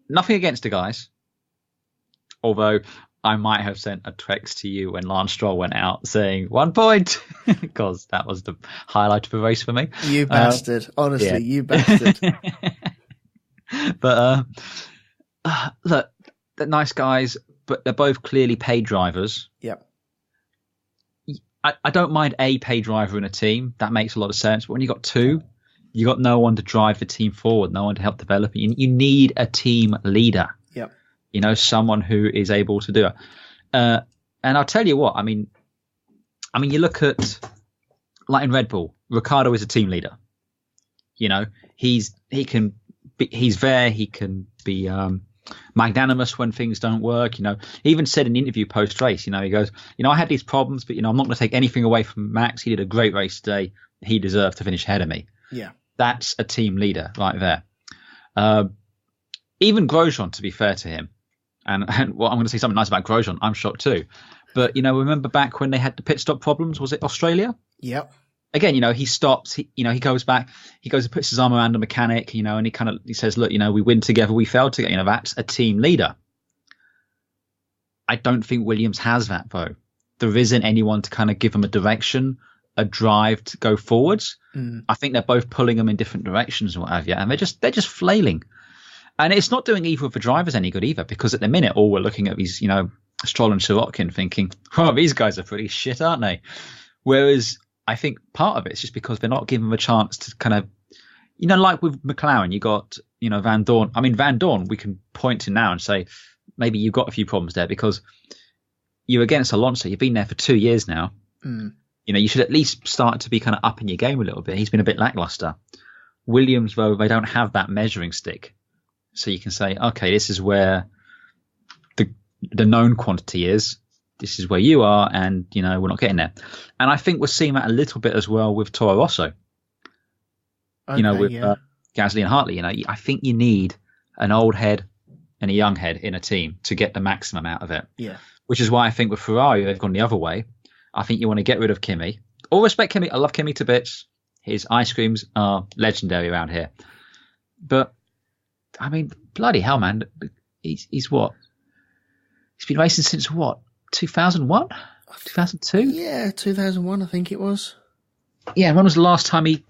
Nothing against the guys. Although I might have sent a text to you when Lance Stroll went out saying 1 point, because that was the highlight of the race for me. You bastard. Honestly, you bastard. But look, they're nice guys, but they're both clearly paid drivers. Yep. I don't mind a paid driver in a team. That makes a lot of sense. But when you got two, you got no one to drive the team forward, no one to help develop it. You need a team leader. Yep. Someone who is able to do it. And I'll tell you what, I mean, you look at, like in Red Bull, Ricciardo is a team leader. He's there. He can be magnanimous when things don't work. He even said in the interview post race, he goes, I had these problems, but I'm not going to take anything away from Max. He did a great race today. He deserved to finish ahead of me. Yeah, that's a team leader right there. Even Grosjean, to be fair to him, and well, I'm going to say something nice about Grosjean. I'm shocked too, but remember back when they had the pit stop problems? Was it Australia? Yep. again, he stops. He goes back. He goes and puts his arm around a mechanic. And he says, "Look, we win together, we fail together." That's a team leader. I don't think Williams has that though. There isn't anyone to kind of give them a direction, a drive to go forwards. I think they're both pulling them in different directions and what have you, and they're just flailing. And it's not doing either of the drivers any good either, because at the minute, all we're looking at these, Stroll and Sirotkin thinking, "Oh, these guys are pretty shit, aren't they?" Whereas I think part of it is just because they're not giving them a chance to kind of, like with McLaren, you got, Van Dorn. I mean, Van Dorn, we can point to now and say, maybe you've got a few problems there because you're against Alonso. You've been there for 2 years now. You should at least start to be kind of up in your game a little bit. He's been a bit lackluster. Williams, though, they don't have that measuring stick. So you can say, okay, this is where the known quantity is. This is where you are, and, we're not getting there. And I think we're seeing that a little bit as well with Toro Rosso. Okay, with yeah. Gasly and Hartley. I think you need an old head and a young head in a team to get the maximum out of it. Yeah. Which is why I think with Ferrari, they've gone the other way. I think you want to get rid of Kimi. All respect Kimi. I love Kimi to bits. His ice creams are legendary around here. But, I mean, bloody hell, man. He's what? He's been racing since what? 2001? 2002? Yeah, 2001, I think it was. Yeah, when was the last time he,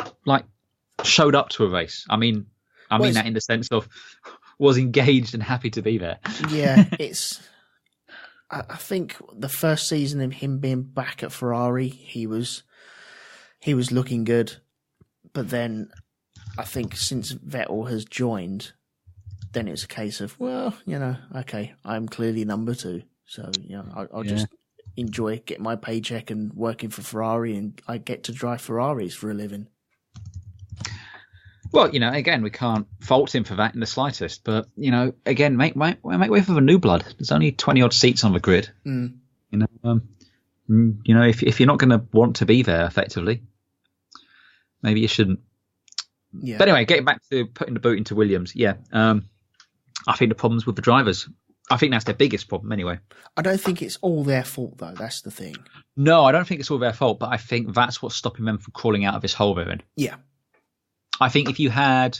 showed up to a race? I mean that in the sense of was engaged and happy to be there. Yeah, I think the first season of him being back at Ferrari, he was looking good. But then I think since Vettel has joined, then it's a case of, well, okay, I'm clearly number 2. So, I'll just enjoy getting my paycheck and working for Ferrari, and I get to drive Ferraris for a living. Well, again, we can't fault him for that in the slightest. But, again, make way for the new blood. There's only 20-odd seats on the grid. If you're not going to want to be there effectively, maybe you shouldn't. Yeah. But anyway, getting back to putting the boot into Williams, I think the problem's with the drivers. I think that's their biggest problem anyway. I don't think it's all their fault, though. That's the thing. No, I don't think it's all their fault, but I think that's what's stopping them from crawling out of this hole they're in. Yeah. I think if you had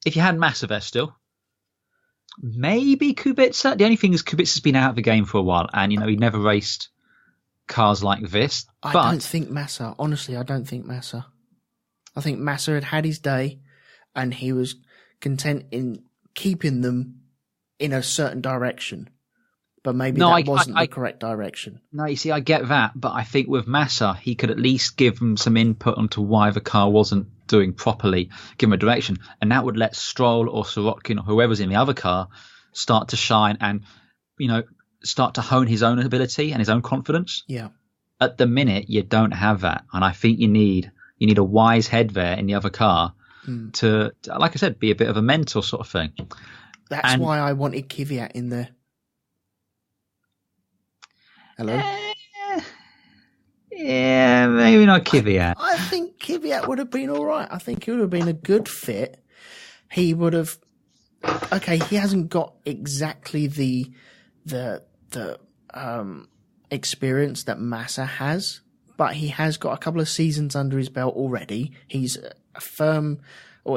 Massa there still, maybe Kubica. The only thing is Kubica's been out of the game for a while, and he never raced cars like this. I don't think Massa. Honestly, I don't think Massa. I think Massa had his day, and he was content in keeping them in a certain direction. But maybe that wasn't the correct direction. No, you see, I get that, but I think with Massa, he could at least give them some input onto why the car wasn't doing properly, give him a direction, and that would let Stroll or Sirotkin or whoever's in the other car start to shine and, start to hone his own ability and his own confidence. Yeah. At the minute, you don't have that, and I think you need a wise head there in the other car to, like I said, be a bit of a mentor sort of thing. That's why I wanted Kvyat in there. Hello? Yeah, maybe not Kvyat. I think Kvyat would have been all right. I think he would have been a good fit. He would have... Okay, he hasn't got exactly the experience that Massa has, but he has got a couple of seasons under his belt already. He's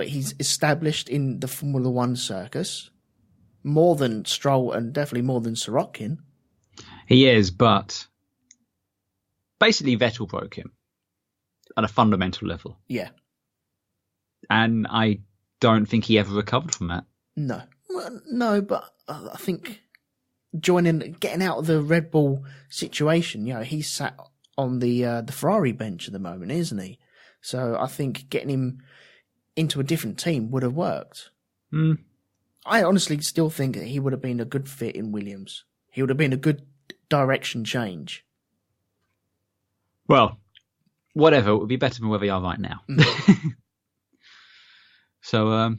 he's established in the Formula One circus, more than Stroll and definitely more than Sirotkin. He is, but basically Vettel broke him at a fundamental level. Yeah. And I don't think he ever recovered from that. No. Well, no, but I think getting out of the Red Bull situation, he's sat on the Ferrari bench at the moment, isn't he? So I think getting him into a different team would have worked. I honestly still think that he would have been a good fit in Williams. He would have been a good direction change. Well, whatever. It would be better than where we are right now. So,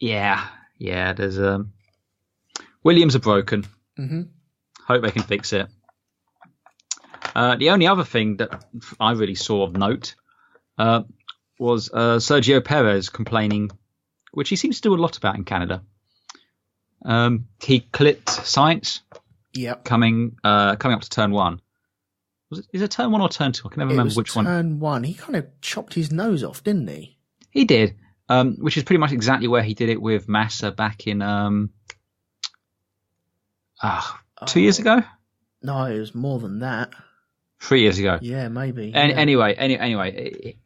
there's Williams are broken. Mm-hmm. Hope they can fix it. The only other thing that I really saw of note was Sergio Perez complaining, which he seems to do a lot about in Canada. He clipped Sainz. Yep. Coming up to turn 1, Is it turn 1 or turn 2? I can never remember which one. Turn 1. He kind of chopped his nose off, didn't he? He did, which is pretty much exactly where he did it with Massa back in 2 years ago. No, it was more than that. 3 years ago. Yeah, maybe. Anyway,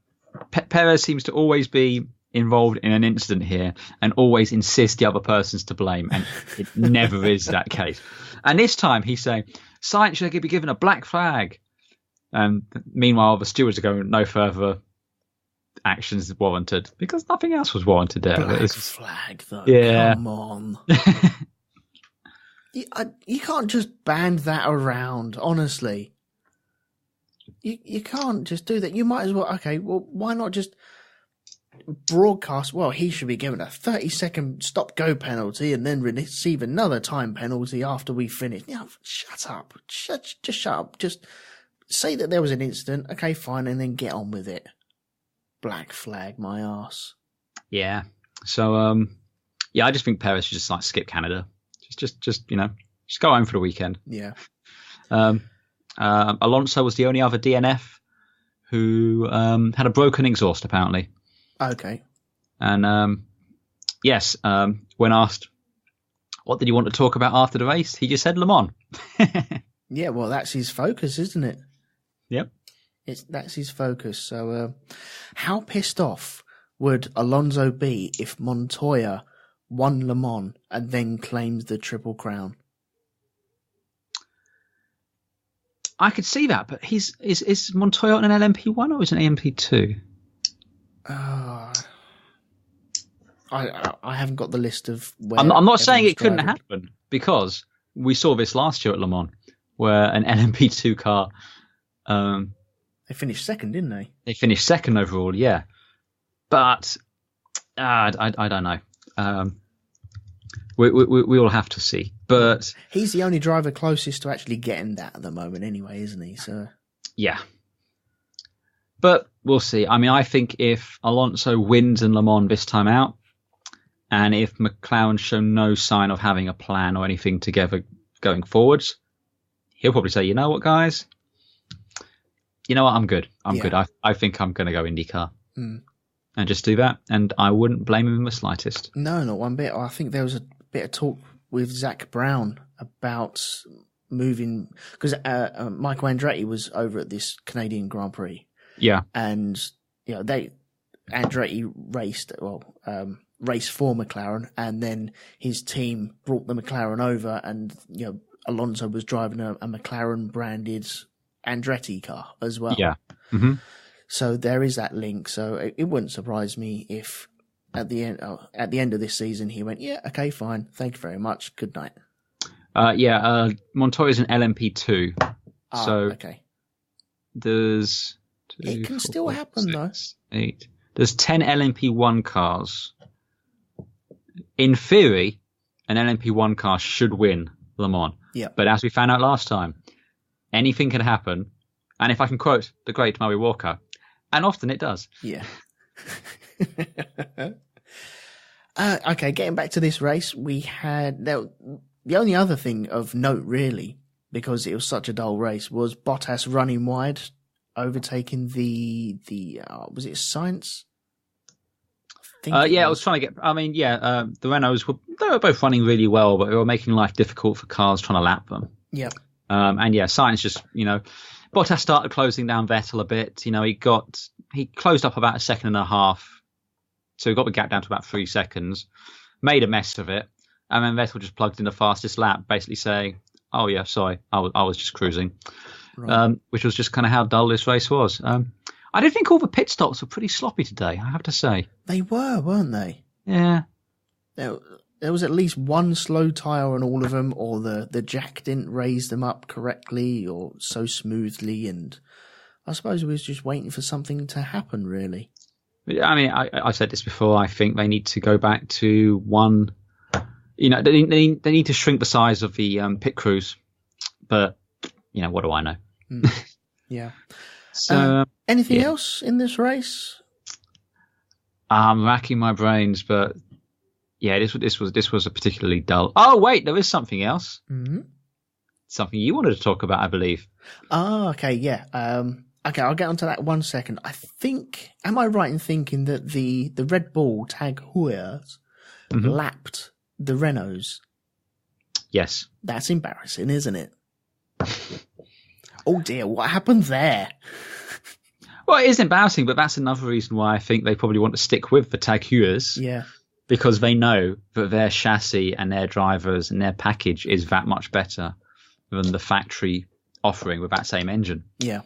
Perez seems to always be involved in an incident here and always insist the other person's to blame, and it never is that case. And this time he's saying, Sainz should be given a black flag. And meanwhile, the stewards are going, no further actions warranted, because nothing else was warranted there. Black flag, though. Yeah. Come on. You can't just band that around, honestly. You can't just do that. You might as well, okay, well, why not just broadcast, well, he should be given a 30-second stop-go penalty and then receive another time penalty after we finish. Yeah, shut up. Just shut up. Just say that there was an incident, okay, fine, and then get on with it. Black flag, my arse. Yeah. So, I just think Perez should just like skip Canada. Just go home for the weekend. Yeah. Alonso was the only other DNF who had a broken exhaust, apparently. Okay. And yes, when asked what did he want to talk about after the race, he just said Le Mans. Yeah, well, that's his focus, isn't it? Yep. That's his focus. So, how pissed off would Alonso be if Montoya won Le Mans and then claims the Triple Crown? I could see that, but is Montoya on an LMP1 or is it an AMP2? I haven't got the list of where. I'm not saying it couldn't driving. happen, because we saw this last year at Le Mans, where an LMP2 car. They finished second, didn't they? They finished second overall, yeah. But I don't know. We all have to see. But he's the only driver closest to actually getting that at the moment, anyway, isn't he? So yeah. But we'll see. I mean, I think if Alonso wins in Le Mans this time out, and if McLaren show no sign of having a plan or anything together going forwards, he'll probably say, you know what, guys? You know what? I'm good. I'm good. I think I'm going to go IndyCar. And just do that. And I wouldn't blame him in the slightest. No, not one bit. I think there was a bit of talk with Zach Brown about moving, because Michael Andretti was over at this Canadian Grand Prix. Yeah. And, Andretti raced for McLaren, and then his team brought the McLaren over, and, Alonso was driving a McLaren branded Andretti car as well. Yeah. Mm-hmm. So there is that link. So it wouldn't surprise me if at the end of this season he went, yeah, okay, fine, thank you very much, good night. Montoya's an LMP2. So okay. There's it can still happen, though. 8. There's 10 LMP1 cars. In theory, an LMP1 car should win Le Mans. Yeah. But as we found out last time, anything can happen. And if I can quote the great Murray Walker, and often it does. Yeah. Okay, getting back to this race, we had the only other thing of note, really, because it was such a dull race, was Bottas running wide, overtaking the was it Sainz? I was trying to get. I mean, the Renaults they were both running really well, but they were making life difficult for cars trying to lap them. Yeah. Sainz just, Bottas started closing down Vettel a bit. He closed up about a second and a half, so he got the gap down to about 3 seconds, made a mess of it, and then Vettel just plugged in the fastest lap, basically saying, "Oh yeah, sorry, I was just cruising," right. Which was just kind of how dull this race was. I did think all the pit stops were pretty sloppy today, I have to say. They were, weren't they? Yeah. There was at least one slow tyre on all of them, or the jack didn't raise them up correctly or so smoothly, and I suppose we was just waiting for something to happen, really. I mean, I said this before, I think they need to go back to one, they need to shrink the size of the pit crews, but, what do I know? Yeah. So anything else in this race? I'm racking my brains, but this was a particularly dull. Oh wait, there is something else. Mm-hmm. something you wanted to talk about, I believe. Oh, okay, yeah. Okay, I'll get onto that 1 second. I think, am I right in thinking that the Red Bull Tag Heuers lapped the Renaults? Yes. That's embarrassing, isn't it? Oh dear, what happened there? Well, it is embarrassing, but that's another reason why I think they probably want to stick with the Tag Heuers. Yeah. Because they know that their chassis and their drivers and their package is that much better than the factory offering with that same engine. Yeah.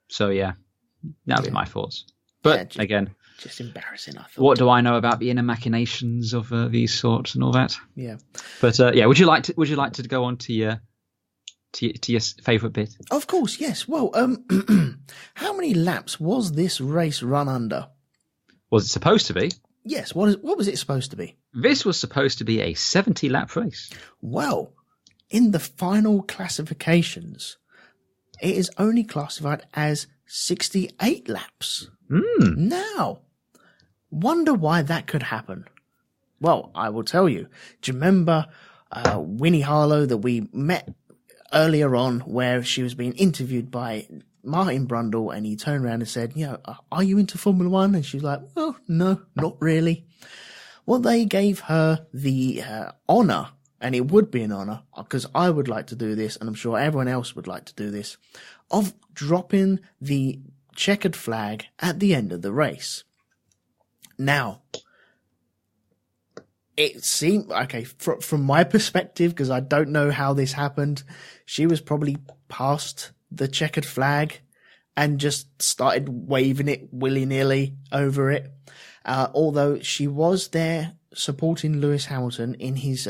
So, yeah, that was my thoughts. But, again... Just embarrassing, I thought. What do I know about the inner machinations of these sorts and all that? Yeah. But, would you like to go on to your favourite bit? Of course, yes. Well, how many laps was this race run under? Was it supposed to be? Yes. What was it supposed to be? This was supposed to be a 70-lap race. Well, in the final classifications, it is only classified as 68 laps. Now, wonder why that could happen. Well, I will tell you. Do you remember Winnie Harlow that we met earlier on, where she was being interviewed by Martin Brundle, and he turned around and said, are you into Formula One? And she was like, well, no, not really. Well, they gave her the honour, and it would be an honour, because I would like to do this, and I'm sure everyone else would like to do this, of dropping the checkered flag at the end of the race. Now, it seemed, okay, from my perspective, because I don't know how this happened, she was probably past the checkered flag and just started waving it willy-nilly over it. Although she was there supporting Lewis Hamilton in his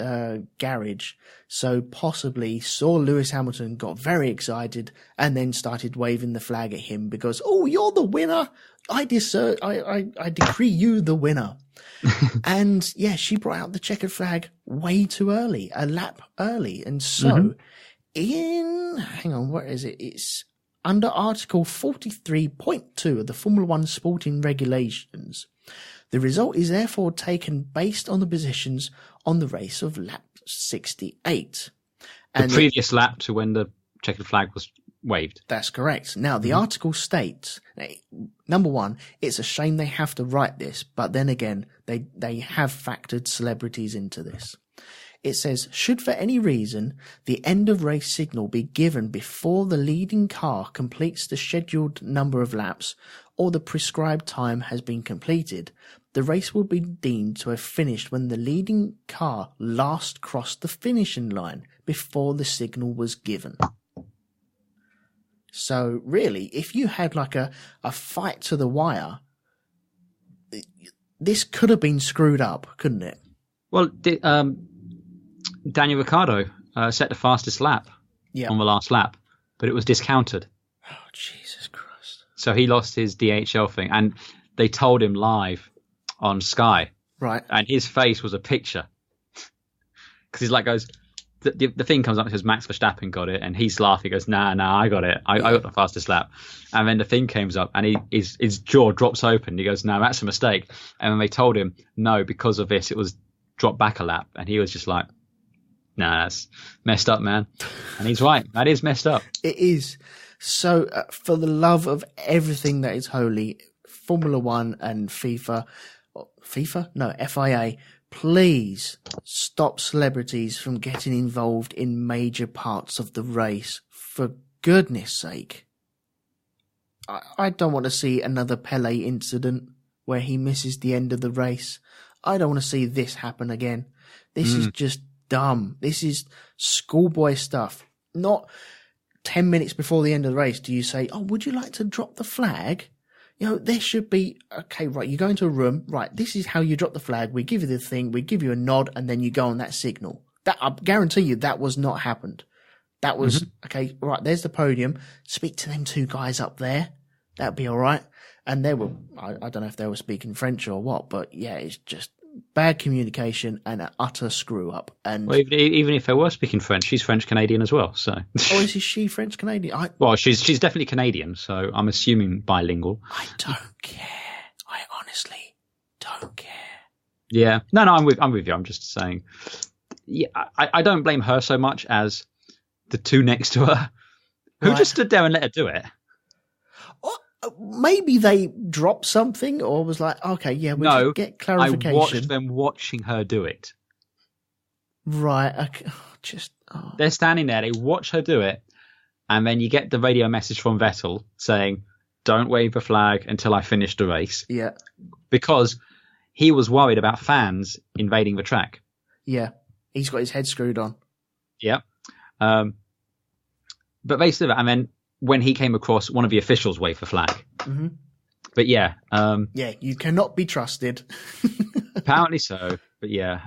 garage, so possibly saw Lewis Hamilton, got very excited, and then started waving the flag at him because, oh, you're the winner. I decree you the winner. And yeah, she brought out the checkered flag way too early, a lap early. And so hang on, where is it? It's under Article 43.2 of the Formula One sporting regulations. The result is therefore taken based on the positions on the race of lap 68. And the previous lap to when the checkered flag was waved. That's correct. Now, the article states, number one, it's a shame they have to write this, but then again, they have factored celebrities into this. It says, should for any reason the end of race signal be given before the leading car completes the scheduled number of laps or the prescribed time has been completed, the race will be deemed to have finished when the leading car last crossed the finishing line before the signal was given. So really, if you had like a fight to the wire, this could have been screwed up, couldn't it? Well, Daniel Ricciardo set the fastest lap on the last lap, but it was discounted. Oh, Jesus Christ. So he lost his DHL thing, and they told him live on Sky. Right. And his face was a picture. Because he's like, the thing comes up and says Max Verstappen got it, and he's laughing. He goes, nah, I got it. I got the fastest lap. And then the thing comes up, and his jaw drops open. He goes, no, that's a mistake. And then they told him, no, because of this, it was dropped back a lap. And he was just like, nah, that's messed up, man. And he's right. That is messed up. It is. So, for the love of everything that is holy, Formula One and FIA, please stop celebrities from getting involved in major parts of the race. For goodness sake. I don't want to see another Pele incident where he misses the end of the race. I don't want to see this happen again. This is just dumb. This is schoolboy stuff. Not 10 minutes before the end of the race do you say, oh, would you like to drop the flag? You know, there should be, okay, right, you go into a room, right, this is how you drop the flag, we give you the thing, we give you a nod, and then you go on that signal. That, I guarantee you that was not happened. That was, okay, right, there's the podium, speak to them two guys up there, that'd be alright. And they were, I don't know if they were speaking French or what, but yeah, it's just bad communication and an utter screw up. And well, even if they were speaking French, she's French Canadian as well. So oh, is she French Canadian? Well, she's definitely Canadian, so I'm assuming bilingual. I don't care. I honestly don't care. Yeah, no, I'm with you. I'm just saying, yeah, I don't blame her so much as the two next to her who just stood there and let her do it. Maybe they dropped something or was like, okay, yeah, we'll just get clarification. I watched them watching her do it. Right. Okay. They're standing there, they watch her do it, and then you get the radio message from Vettel saying, don't wave the flag until I finish the race. Yeah. Because he was worried about fans invading the track. Yeah. He's got his head screwed on. Yeah. But they stood there, and then when he came across, one of the officials waved the flag. Mm-hmm. But yeah. Yeah, you cannot be trusted. Apparently so. But yeah.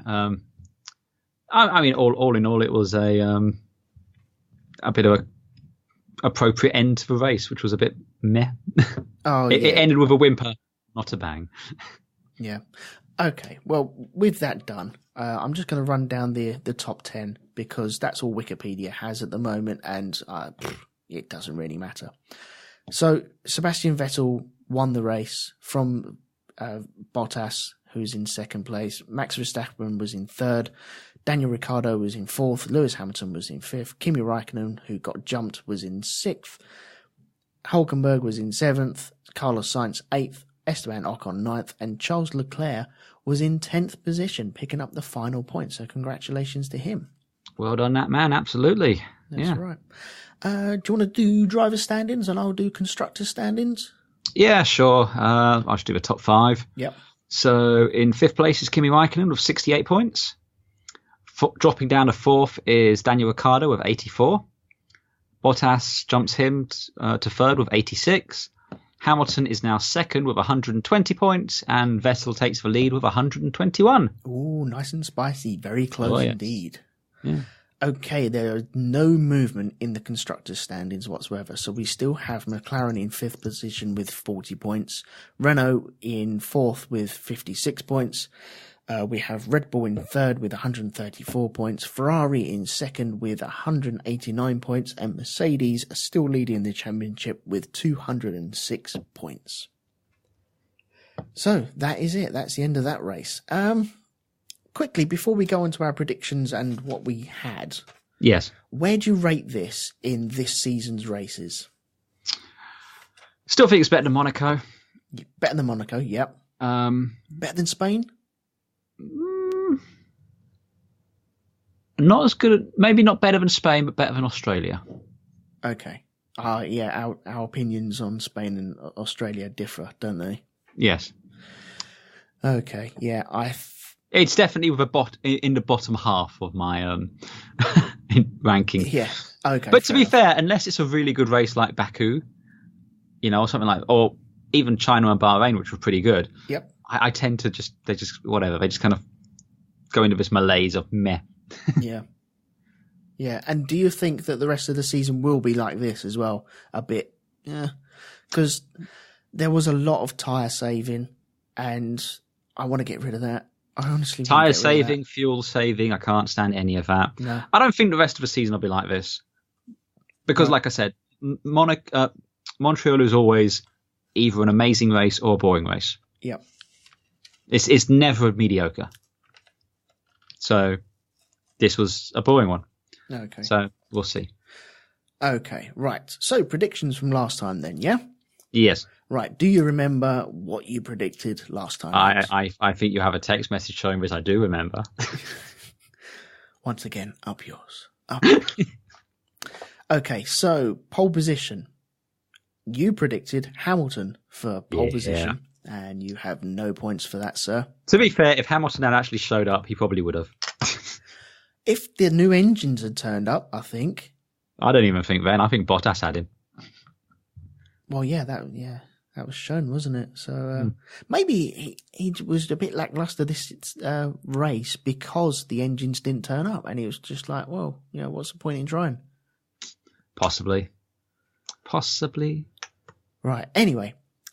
I mean, all in all, it was a bit of a appropriate end to the race, which was a bit meh. It ended with a whimper, not a bang. Yeah. Okay. Well, with that done, I'm just going to run down the top 10 because that's all Wikipedia has at the moment, and it doesn't really matter. So Sebastian Vettel won the race from Bottas, who's in second place. Max Verstappen was in third. Daniel Ricciardo was in fourth. Lewis Hamilton was in fifth. Kimi Räikkönen, who got jumped, was in sixth. Hülkenberg was in seventh. Carlos Sainz eighth. Esteban Ocon ninth. And Charles Leclerc was in 10th position, picking up the final point. So congratulations to him. Well done, that man. Absolutely. That's right. Do you want to do driver standings and I'll do constructor standings? Yeah, sure. I should do the top 5. Yep. So in 5th place is Kimi Räikkönen with 68 points. Dropping down to 4th is Daniel Ricciardo with 84. Bottas jumps him to 3rd with 86. Hamilton is now 2nd with 120 points, and Vettel takes the lead with 121. Ooh, nice and spicy. Very close indeed. Yeah. Okay, there is no movement in the constructors' standings whatsoever. So we still have McLaren in 5th position with 40 points. Renault in 4th with 56 points. We have Red Bull in 3rd with 134 points. Ferrari in 2nd with 189 points. And Mercedes are still leading the championship with 206 points. So that is it. That's the end of that race. Quickly, before we go into our predictions and what we had. Yes. Where do you rate this in this season's races? Still think it's better than Monaco. Better than Monaco, yep. Better than Spain? Not as good. Maybe not better than Spain, but better than Australia. Okay. Yeah, our opinions on Spain and Australia differ, don't they? Yes. Okay, yeah. It's definitely in the bottom half of my ranking. Yeah. Okay. But to be fair, unless it's a really good race like Baku, or something like, or even China and Bahrain, which were pretty good. Yep. I tend to they just kind of go into this malaise of meh. Yeah. Yeah. And do you think that the rest of the season will be like this as well? A bit. Yeah. Because there was a lot of tyre saving, and I want to get rid of that. I honestly tyre saving, fuel saving. I can't stand any of that. No. I don't think the rest of the season will be like this. Because, like I said, Montreal is always either an amazing race or a boring race. Yep. It's never mediocre. So this was a boring one. Okay. So we'll see. Okay, right. So predictions from last time then, yeah? Yes. Right. Do you remember what you predicted last time? I think you have a text message showing this. I do remember. Once again, up yours. Up yours. Okay, so pole position. You predicted Hamilton for pole position. And you have no points for that, sir. To be fair, if Hamilton had actually showed up, he probably would have. If the new engines had turned up, I think. I don't even think then. I think Bottas had him. Well, that was shown, wasn't it? So maybe he was a bit lackluster this race because the engines didn't turn up, and he was just like, well, what's the point in trying? Possibly. Right. Anyway.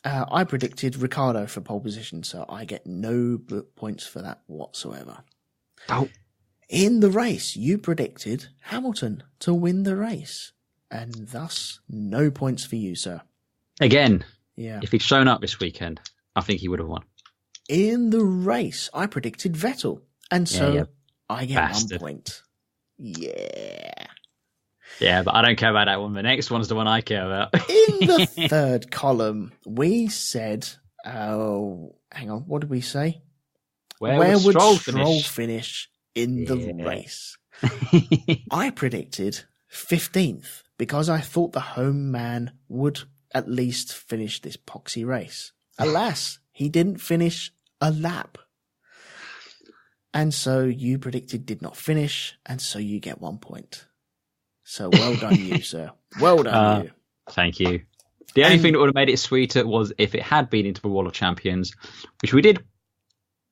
I predicted Ricciardo for pole position, so I get no points for that whatsoever. Oh. In the race, you predicted Hamilton to win the race, and thus no points for you, sir. Again, yeah. If he'd shown up this weekend, I think he would have won. In the race, I predicted Vettel, and so I get Bastard. 1 point. Yeah. Yeah, but I don't care about that one. The next one's the one I care about. In the third column, we said, hang on, what did we say? Where would Stroll finish in the race? I predicted 15th because I thought the home man would at least finish this poxy race. Alas, he didn't finish a lap. And so you predicted did not finish, and so you get 1 point. So well done you, sir. Well done you. Thank you. The only thing that would have made it sweeter was if it had been into the Wall of Champions, which we did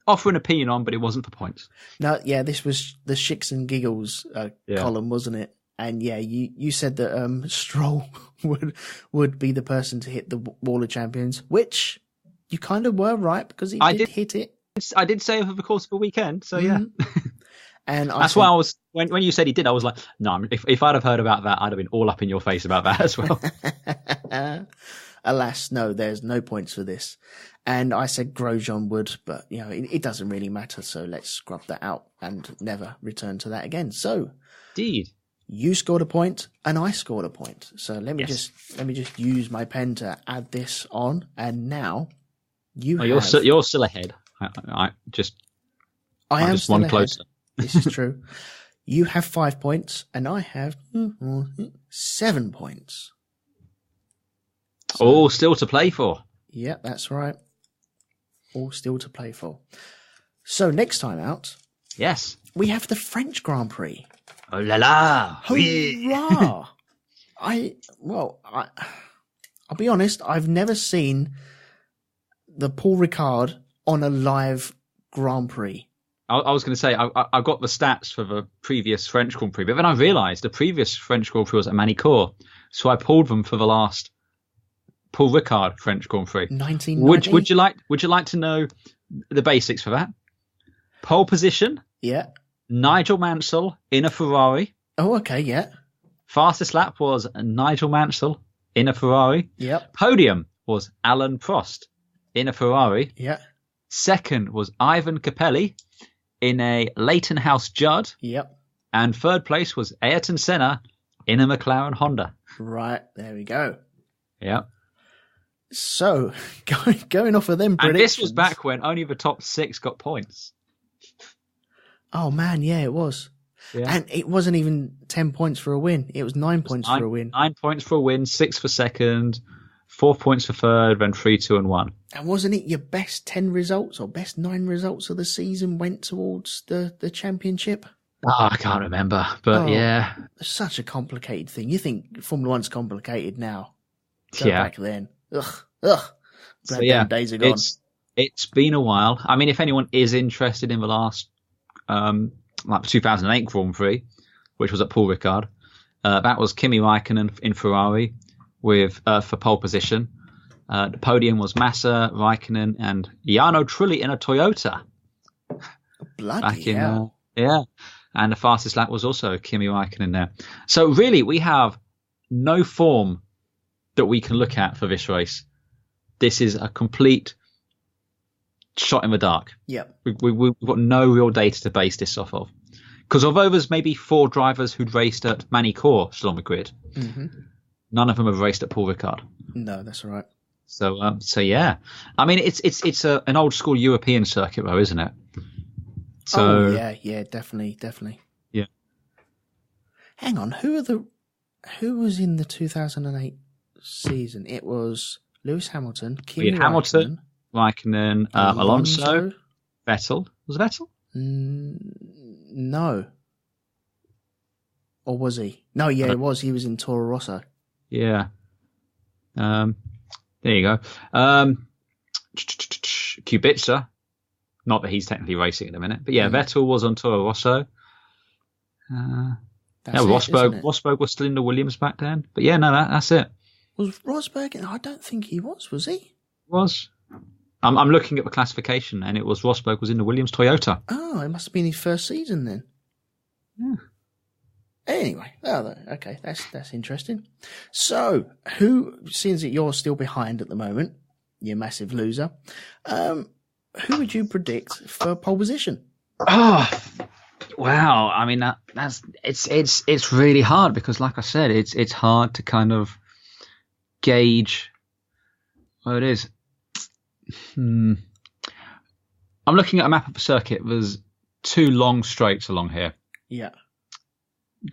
offer an opinion on, but it wasn't for points. No, yeah, this was the Shits and Giggles column, wasn't it? And yeah, you said that Stroll would be the person to hit the Wall of Champions, which you kind of were right because he did hit it. I did say over the course of the weekend, so yeah. And that's why I was when you said he did, I was like, no. If I'd have heard about that, I'd have been all up in your face about that as well. Alas, no, there's no points for this. And I said Grosjean would, but you know it doesn't really matter. So let's scrub that out and never return to that again. So, indeed, you scored a point and I scored a point. So let me just use my pen to add this on. And now you're still ahead. I am just one ahead. Closer. This is true. You have 5 points, and I have 7 points. So, all still to play for. Yeah, that's right. All still to play for. So next time out, yes, we have the French Grand Prix. Oh la la! Hurrah! I'll be honest. I've never seen the Paul Ricard on a live Grand Prix. I was going to say, I got the stats for the previous French Grand Prix, but then I realised the previous French Grand Prix was at Manicourt, so I pulled them for the last Paul Ricard French Grand Prix. 1990? Would you like to know the basics for that? Pole position. Yeah. Nigel Mansell in a Ferrari. Oh, okay, yeah. Fastest lap was Nigel Mansell in a Ferrari. Yep. Podium was Alan Prost in a Ferrari. Yeah. Second was Ivan Capelli in a Leighton House Judd. Yep. And third place was Ayrton Senna in a McLaren Honda. Right, there we go. Yep. So, going off of them predictions... And this was back when only the top 6 got points. Oh, man, yeah, it was. Yeah. And it wasn't even 10 points for a win. It was 9 points for a win. 9 points for a win, 6 for second, 4 points for third, then 3, 2, and 1. And wasn't it your best 10 results or best 9 results of the season went towards the championship? Oh, I can't remember, but yeah. It's such a complicated thing. You think Formula 1's complicated now. Go back then. Ugh. So yeah, days are gone. It's been a while. I mean, if anyone is interested in the last, like 2008 Grand Prix, which was at Paul Ricard, that was Kimi Räikkönen in Ferrari with for pole position. The podium was Massa, Räikkönen, and Jarno Trulli in a Toyota. Bloody hell. Yeah. And the fastest lap was also Kimi Räikkönen there. So really, we have no form that we can look at for this race. This is a complete shot in the dark. Yep. We've got no real data to base this off of. Because although there's maybe 4 drivers who'd raced at Manicourt still on the grid, none of them have raced at Paul Ricard. No, that's right. So yeah. I mean, it's an old school European circuit though, isn't it? So yeah, definitely. Yeah. Hang on, who was in the 2008 season? It was Lewis Hamilton, Kimi Räikkönen, Alonso, Vettel. Was it Vettel? No. Or was he? No, yeah, it was. He was in Toro Rosso. Yeah. There you go. Kubica. Not that he's technically racing at the minute, but yeah, Vettel was on Toro Rosso. Rosberg was still in the Williams back then, but yeah, no, that's it. Was Rosberg? I don't think he was he? Was. I'm looking at the classification, and it was Rosberg was in the Williams Toyota. Oh, it must have been his first season then. Yeah. Anyway, okay, that's interesting. So, since you're still behind at the moment, you massive loser, who would you predict for pole position? Wow, I mean it's really hard because, like I said, it's hard to kind of gauge what it is. I'm looking at a map of a circuit. There's 2 long straights along here. Yeah.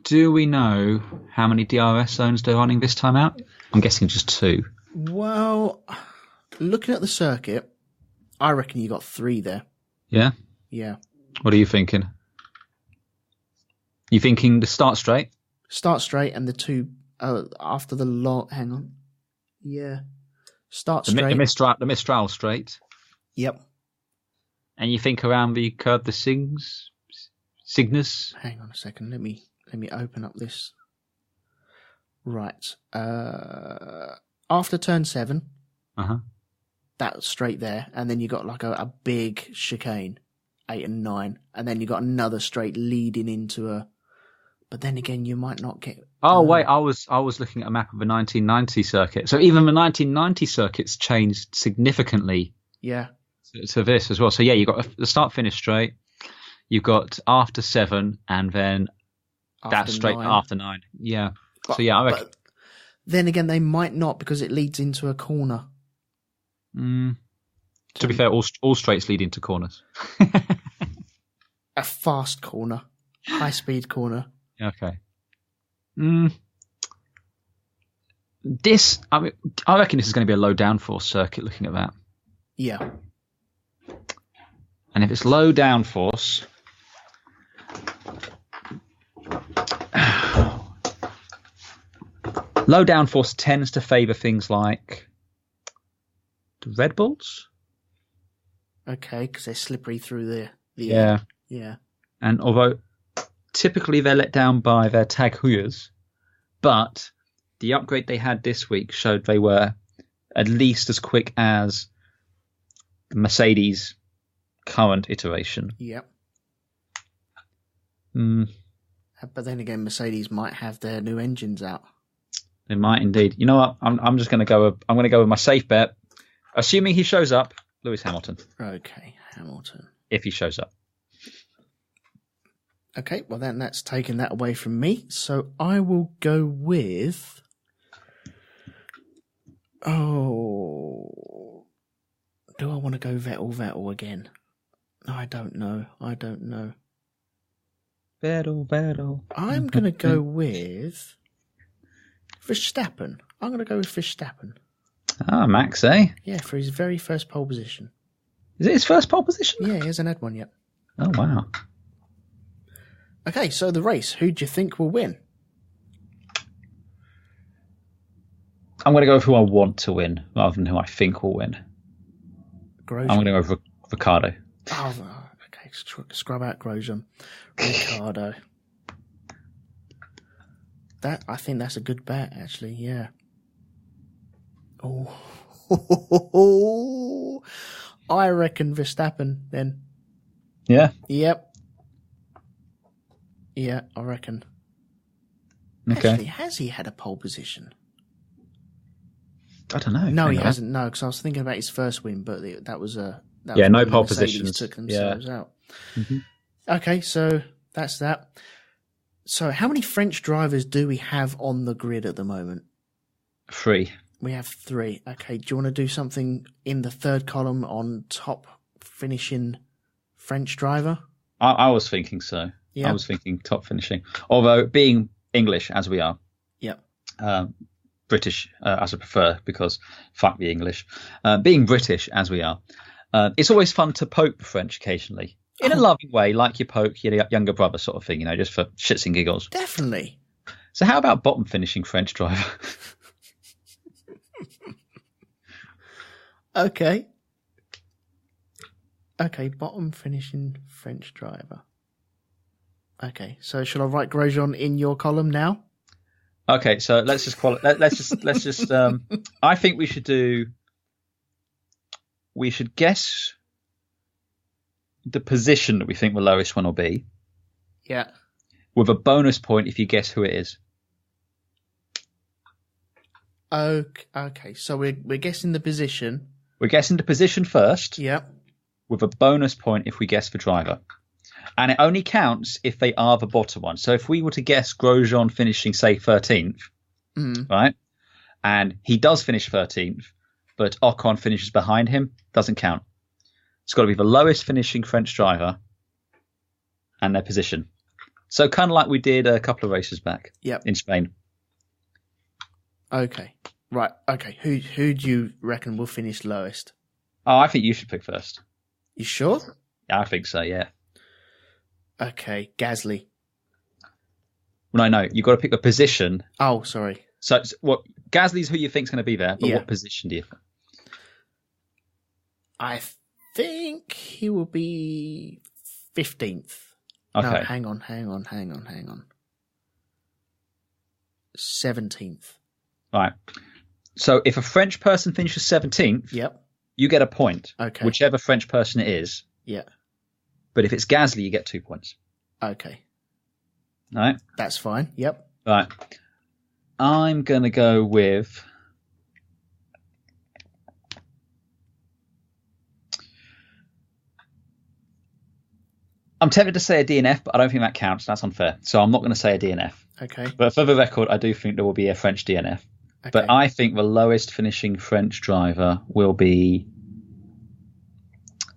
Do we know how many DRS zones they're running this time out? I'm guessing just 2. Well, looking at the circuit, I reckon you got 3 there. Yeah? Yeah. What are you thinking? You thinking the start straight? Start straight and the 2 after the long... Hang on. Yeah. Start straight. The Mistral straight. Yep. And you think around the curve, the Cygnus? Hang on a second. Let me open up this. Right. After turn 7. Uh-huh. That's straight there. And then you got like a big chicane, 8 and 9. And then you got another straight leading into a... But then again, you might not get... wait, I was looking at a map of the 1990 circuit. So even the 1990 circuit's changed significantly. Yeah. To this as well. So yeah, you've got the start-finish straight. You've got after 7 and then that straight 9. After 9. Yeah. So yeah, I reckon. But then again, they might not because it leads into a corner. To be fair, all straights lead into corners. A fast corner. High-speed corner. Okay. I reckon this is going to be a low downforce circuit looking at that. Yeah. And if it's low downforce, low downforce tends to favour things like the Red Bulls. Okay, because they're slippery through the yeah. air. Yeah. And although typically they're let down by their tag Huyas, but the upgrade they had this week showed they were at least as quick as the Mercedes current iteration. Yep. But then again, Mercedes might have their new engines out. They might indeed. You know what? I'm just going to go. I'm going to go with my safe bet, assuming he shows up. Lewis Hamilton. Okay, Hamilton. If he shows up. Okay, well then that's taken that away from me. So I will go with... Oh... Do I want to go Vettel again? I don't know. Vettel. I'm going to go with... Verstappen. I'm going to go with Verstappen. Ah, Max, eh? Yeah, for his very first pole position. Is it his first pole position? Yeah, he hasn't had one yet. Oh, wow. Okay, so the race. Who do you think will win? I'm going to go with who I want to win rather than who I think will win. Grosjean. I'm going to go with Ricciardo. Oh, okay. Scrub out Grosjean. Ricciardo. I think that's a good bet, actually. Yeah. Oh, I reckon Verstappen then. Yeah. Yep. Yeah, I reckon. Okay. Actually, has he had a pole position? I don't know. No, he hasn't. No, because I was thinking about his first win, but that was no pole positions. Took themselves out. Mm-hmm. Okay, so that's that. So, how many French drivers do we have on the grid at the moment? 3. We have 3. Okay, do you want to do something in the third column on top finishing French driver? I was thinking so. Yeah. I was thinking top finishing. Although, being English as we are. Yep. British as I prefer, because fuck the English. Being British as we are, it's always fun to poke the French occasionally. In a loving way, like you poke your younger brother sort of thing, just for shits and giggles. Definitely. So how about bottom finishing French driver? Okay, bottom finishing French driver. Okay, so shall I write Grosjean in your column now? Okay, so let's just I think we should guess the position that we think the lowest one will be. Yeah. With a bonus point if you guess who it is. Okay. So we're guessing the position. We're guessing the position first. Yeah. With a bonus point if we guess the driver. And it only counts if they are the bottom one. So if we were to guess Grosjean finishing, say, 13th, right, and he does finish 13th, but Ocon finishes behind him, doesn't count. It's got to be the lowest finishing French driver and their position. So kind of like we did a couple of races back in Spain. Okay. Right. Okay. Who do you reckon will finish lowest? Oh, I think you should pick first. You sure? Yeah, I think so, yeah. Okay. Gasly. No. You've got to pick a position. Oh, sorry. So what? Gasly's who you think's going to be there, but what position do you think? I think he will be 15th. Okay. No, hang on. 17th. Right. So if a French person finishes 17th, you get a point. Okay. Whichever French person it is. Yeah. But if it's Gasly, you get 2 points. Okay. All right. That's fine. Yep. Right. I'm going to go with... I'm tempted to say a DNF, but I don't think that counts. That's unfair. So I'm not going to say a DNF. Okay. But for the record, I do think there will be a French DNF. Okay. But I think the lowest finishing French driver will be...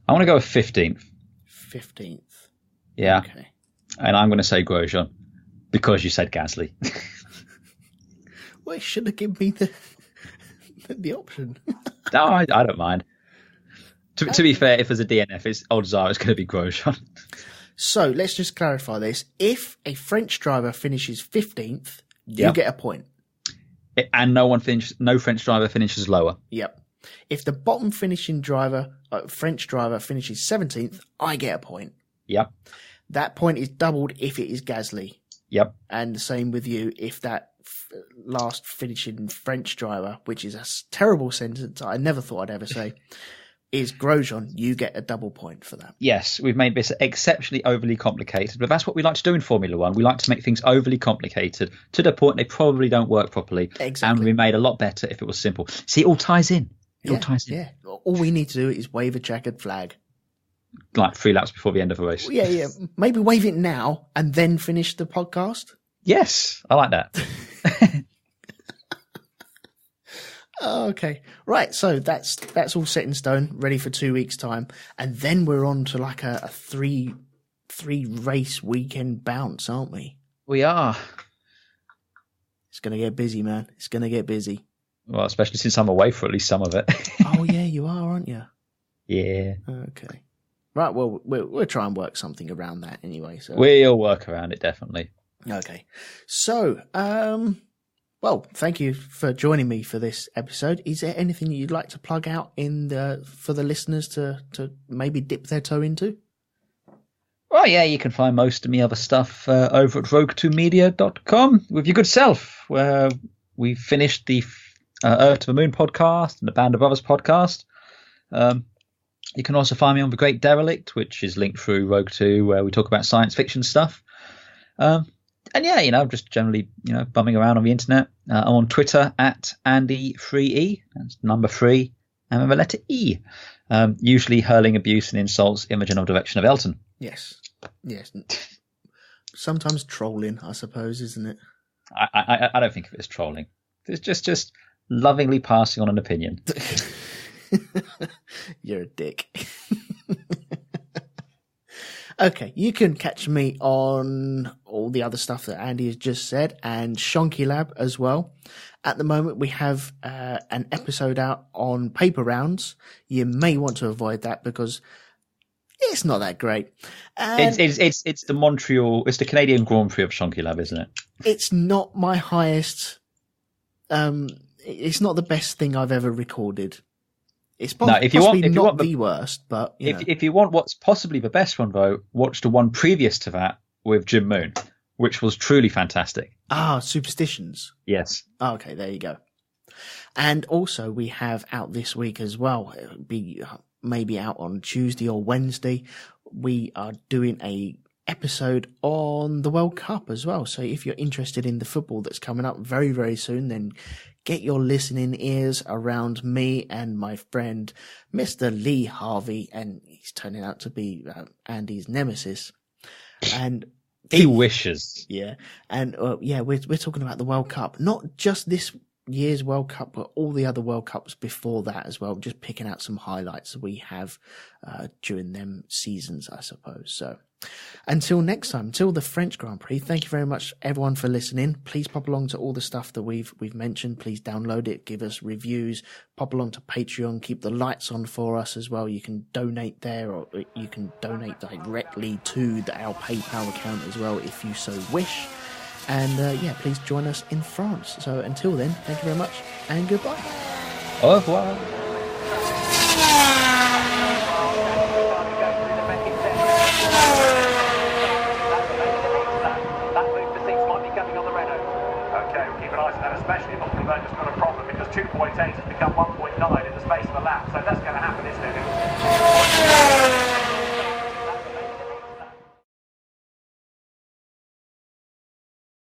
I want to go with 15th. 15th. Yeah. Okay. And I'm going to say Grosjean because you said Gasly. Well, it should have given me the option. No, I don't mind. To be fair, if there's a DNF, odds are it's going to be Grosjean. So let's just clarify this. If a French driver finishes 15th, you get a point. And no French driver finishes lower. Yep. If the bottom finishing French driver finishes 17th, I get a point. Yep. That point is doubled if it is Gasly. Yep. And the same with you if that last finishing French driver, which is a terrible sentence I never thought I'd ever say, is Grosjean, you get a double point for that. Yes, we've made this exceptionally overly complicated, but that's what we like to do in Formula One. We like to make things overly complicated to the point they probably don't work properly. Exactly. And we made a lot better if it was simple. See, it all ties in. All ties in. Yeah. All we need to do is wave a checkered flag. Like 3 laps before the end of a race. Yeah. Maybe wave it now and then finish the podcast. Yes, I like that. Okay. Right. So that's all set in stone, ready for 2 weeks' time. And then we're on to like a three race weekend bounce, aren't we? We are. It's going to get busy, man. It's going to get busy. Well, especially since I'm away for at least some of it. Oh, yeah, you are, aren't you? Yeah. Okay. Right. Well, we'll try and work something around that anyway. So we'll work around it, definitely. Okay. So, well, thank you for joining me for this episode. Is there anything you'd like to plug out for the listeners to maybe dip their toe into? Well, yeah, you can find most of me other stuff over at RogueTwoMedia.com with your good self, where we finished the Earth to the Moon podcast and the Band of Brothers podcast. You can also find me on The Great Derelict, which is linked through Rogue 2, where we talk about science fiction stuff. And yeah, just generally, bumming around on the internet. I'm on Twitter at Andy3E. That's number 3 and the letter E. Usually hurling abuse and insults in the general direction of Elton. Yes. Sometimes trolling, I suppose, isn't it? I don't think of it as trolling. It's just lovingly passing on an opinion. You're a dick. Okay, you can catch me on all the other stuff that Andy has just said and Shonky Lab as well. At the moment, we have an episode out on paper rounds. You may want to avoid that because it's not that great. It's the Canadian Grand Prix of Shonky Lab, isn't it? It's not my highest. It's not the best thing I've ever recorded. It's possibly not the worst, but if you want what's possibly the best one, though, watch the one previous to that with Jim Moon, which was truly fantastic. Superstitions. Yes. Okay, there you go. And also we have out this week as well. It'll be maybe out on Tuesday or Wednesday. We are doing a episode on the World Cup as well. So if you're interested in the football that's coming up very, very soon, then get your listening ears around me and my friend, Mr. Lee Harvey, and he's turning out to be Andy's nemesis. And he wishes. Yeah. And we're talking about the World Cup, not just this year's World Cup, but all the other World Cups before that as well. Just picking out some highlights we have during them seasons, I suppose. So until next time, until the French Grand Prix, thank you very much everyone for listening. Please pop along to all the stuff that we've mentioned. Please download it, give us reviews, pop along to Patreon, keep the lights on for us as well. You can donate there, or you can donate directly to our PayPal account as well if you so wish. And please join us in France. So until then, thank you very much and goodbye. Au revoir. Especially if October has got a problem, because 2.8 has become 1.9 in the space of a lap. So that's going to happen, isn't it?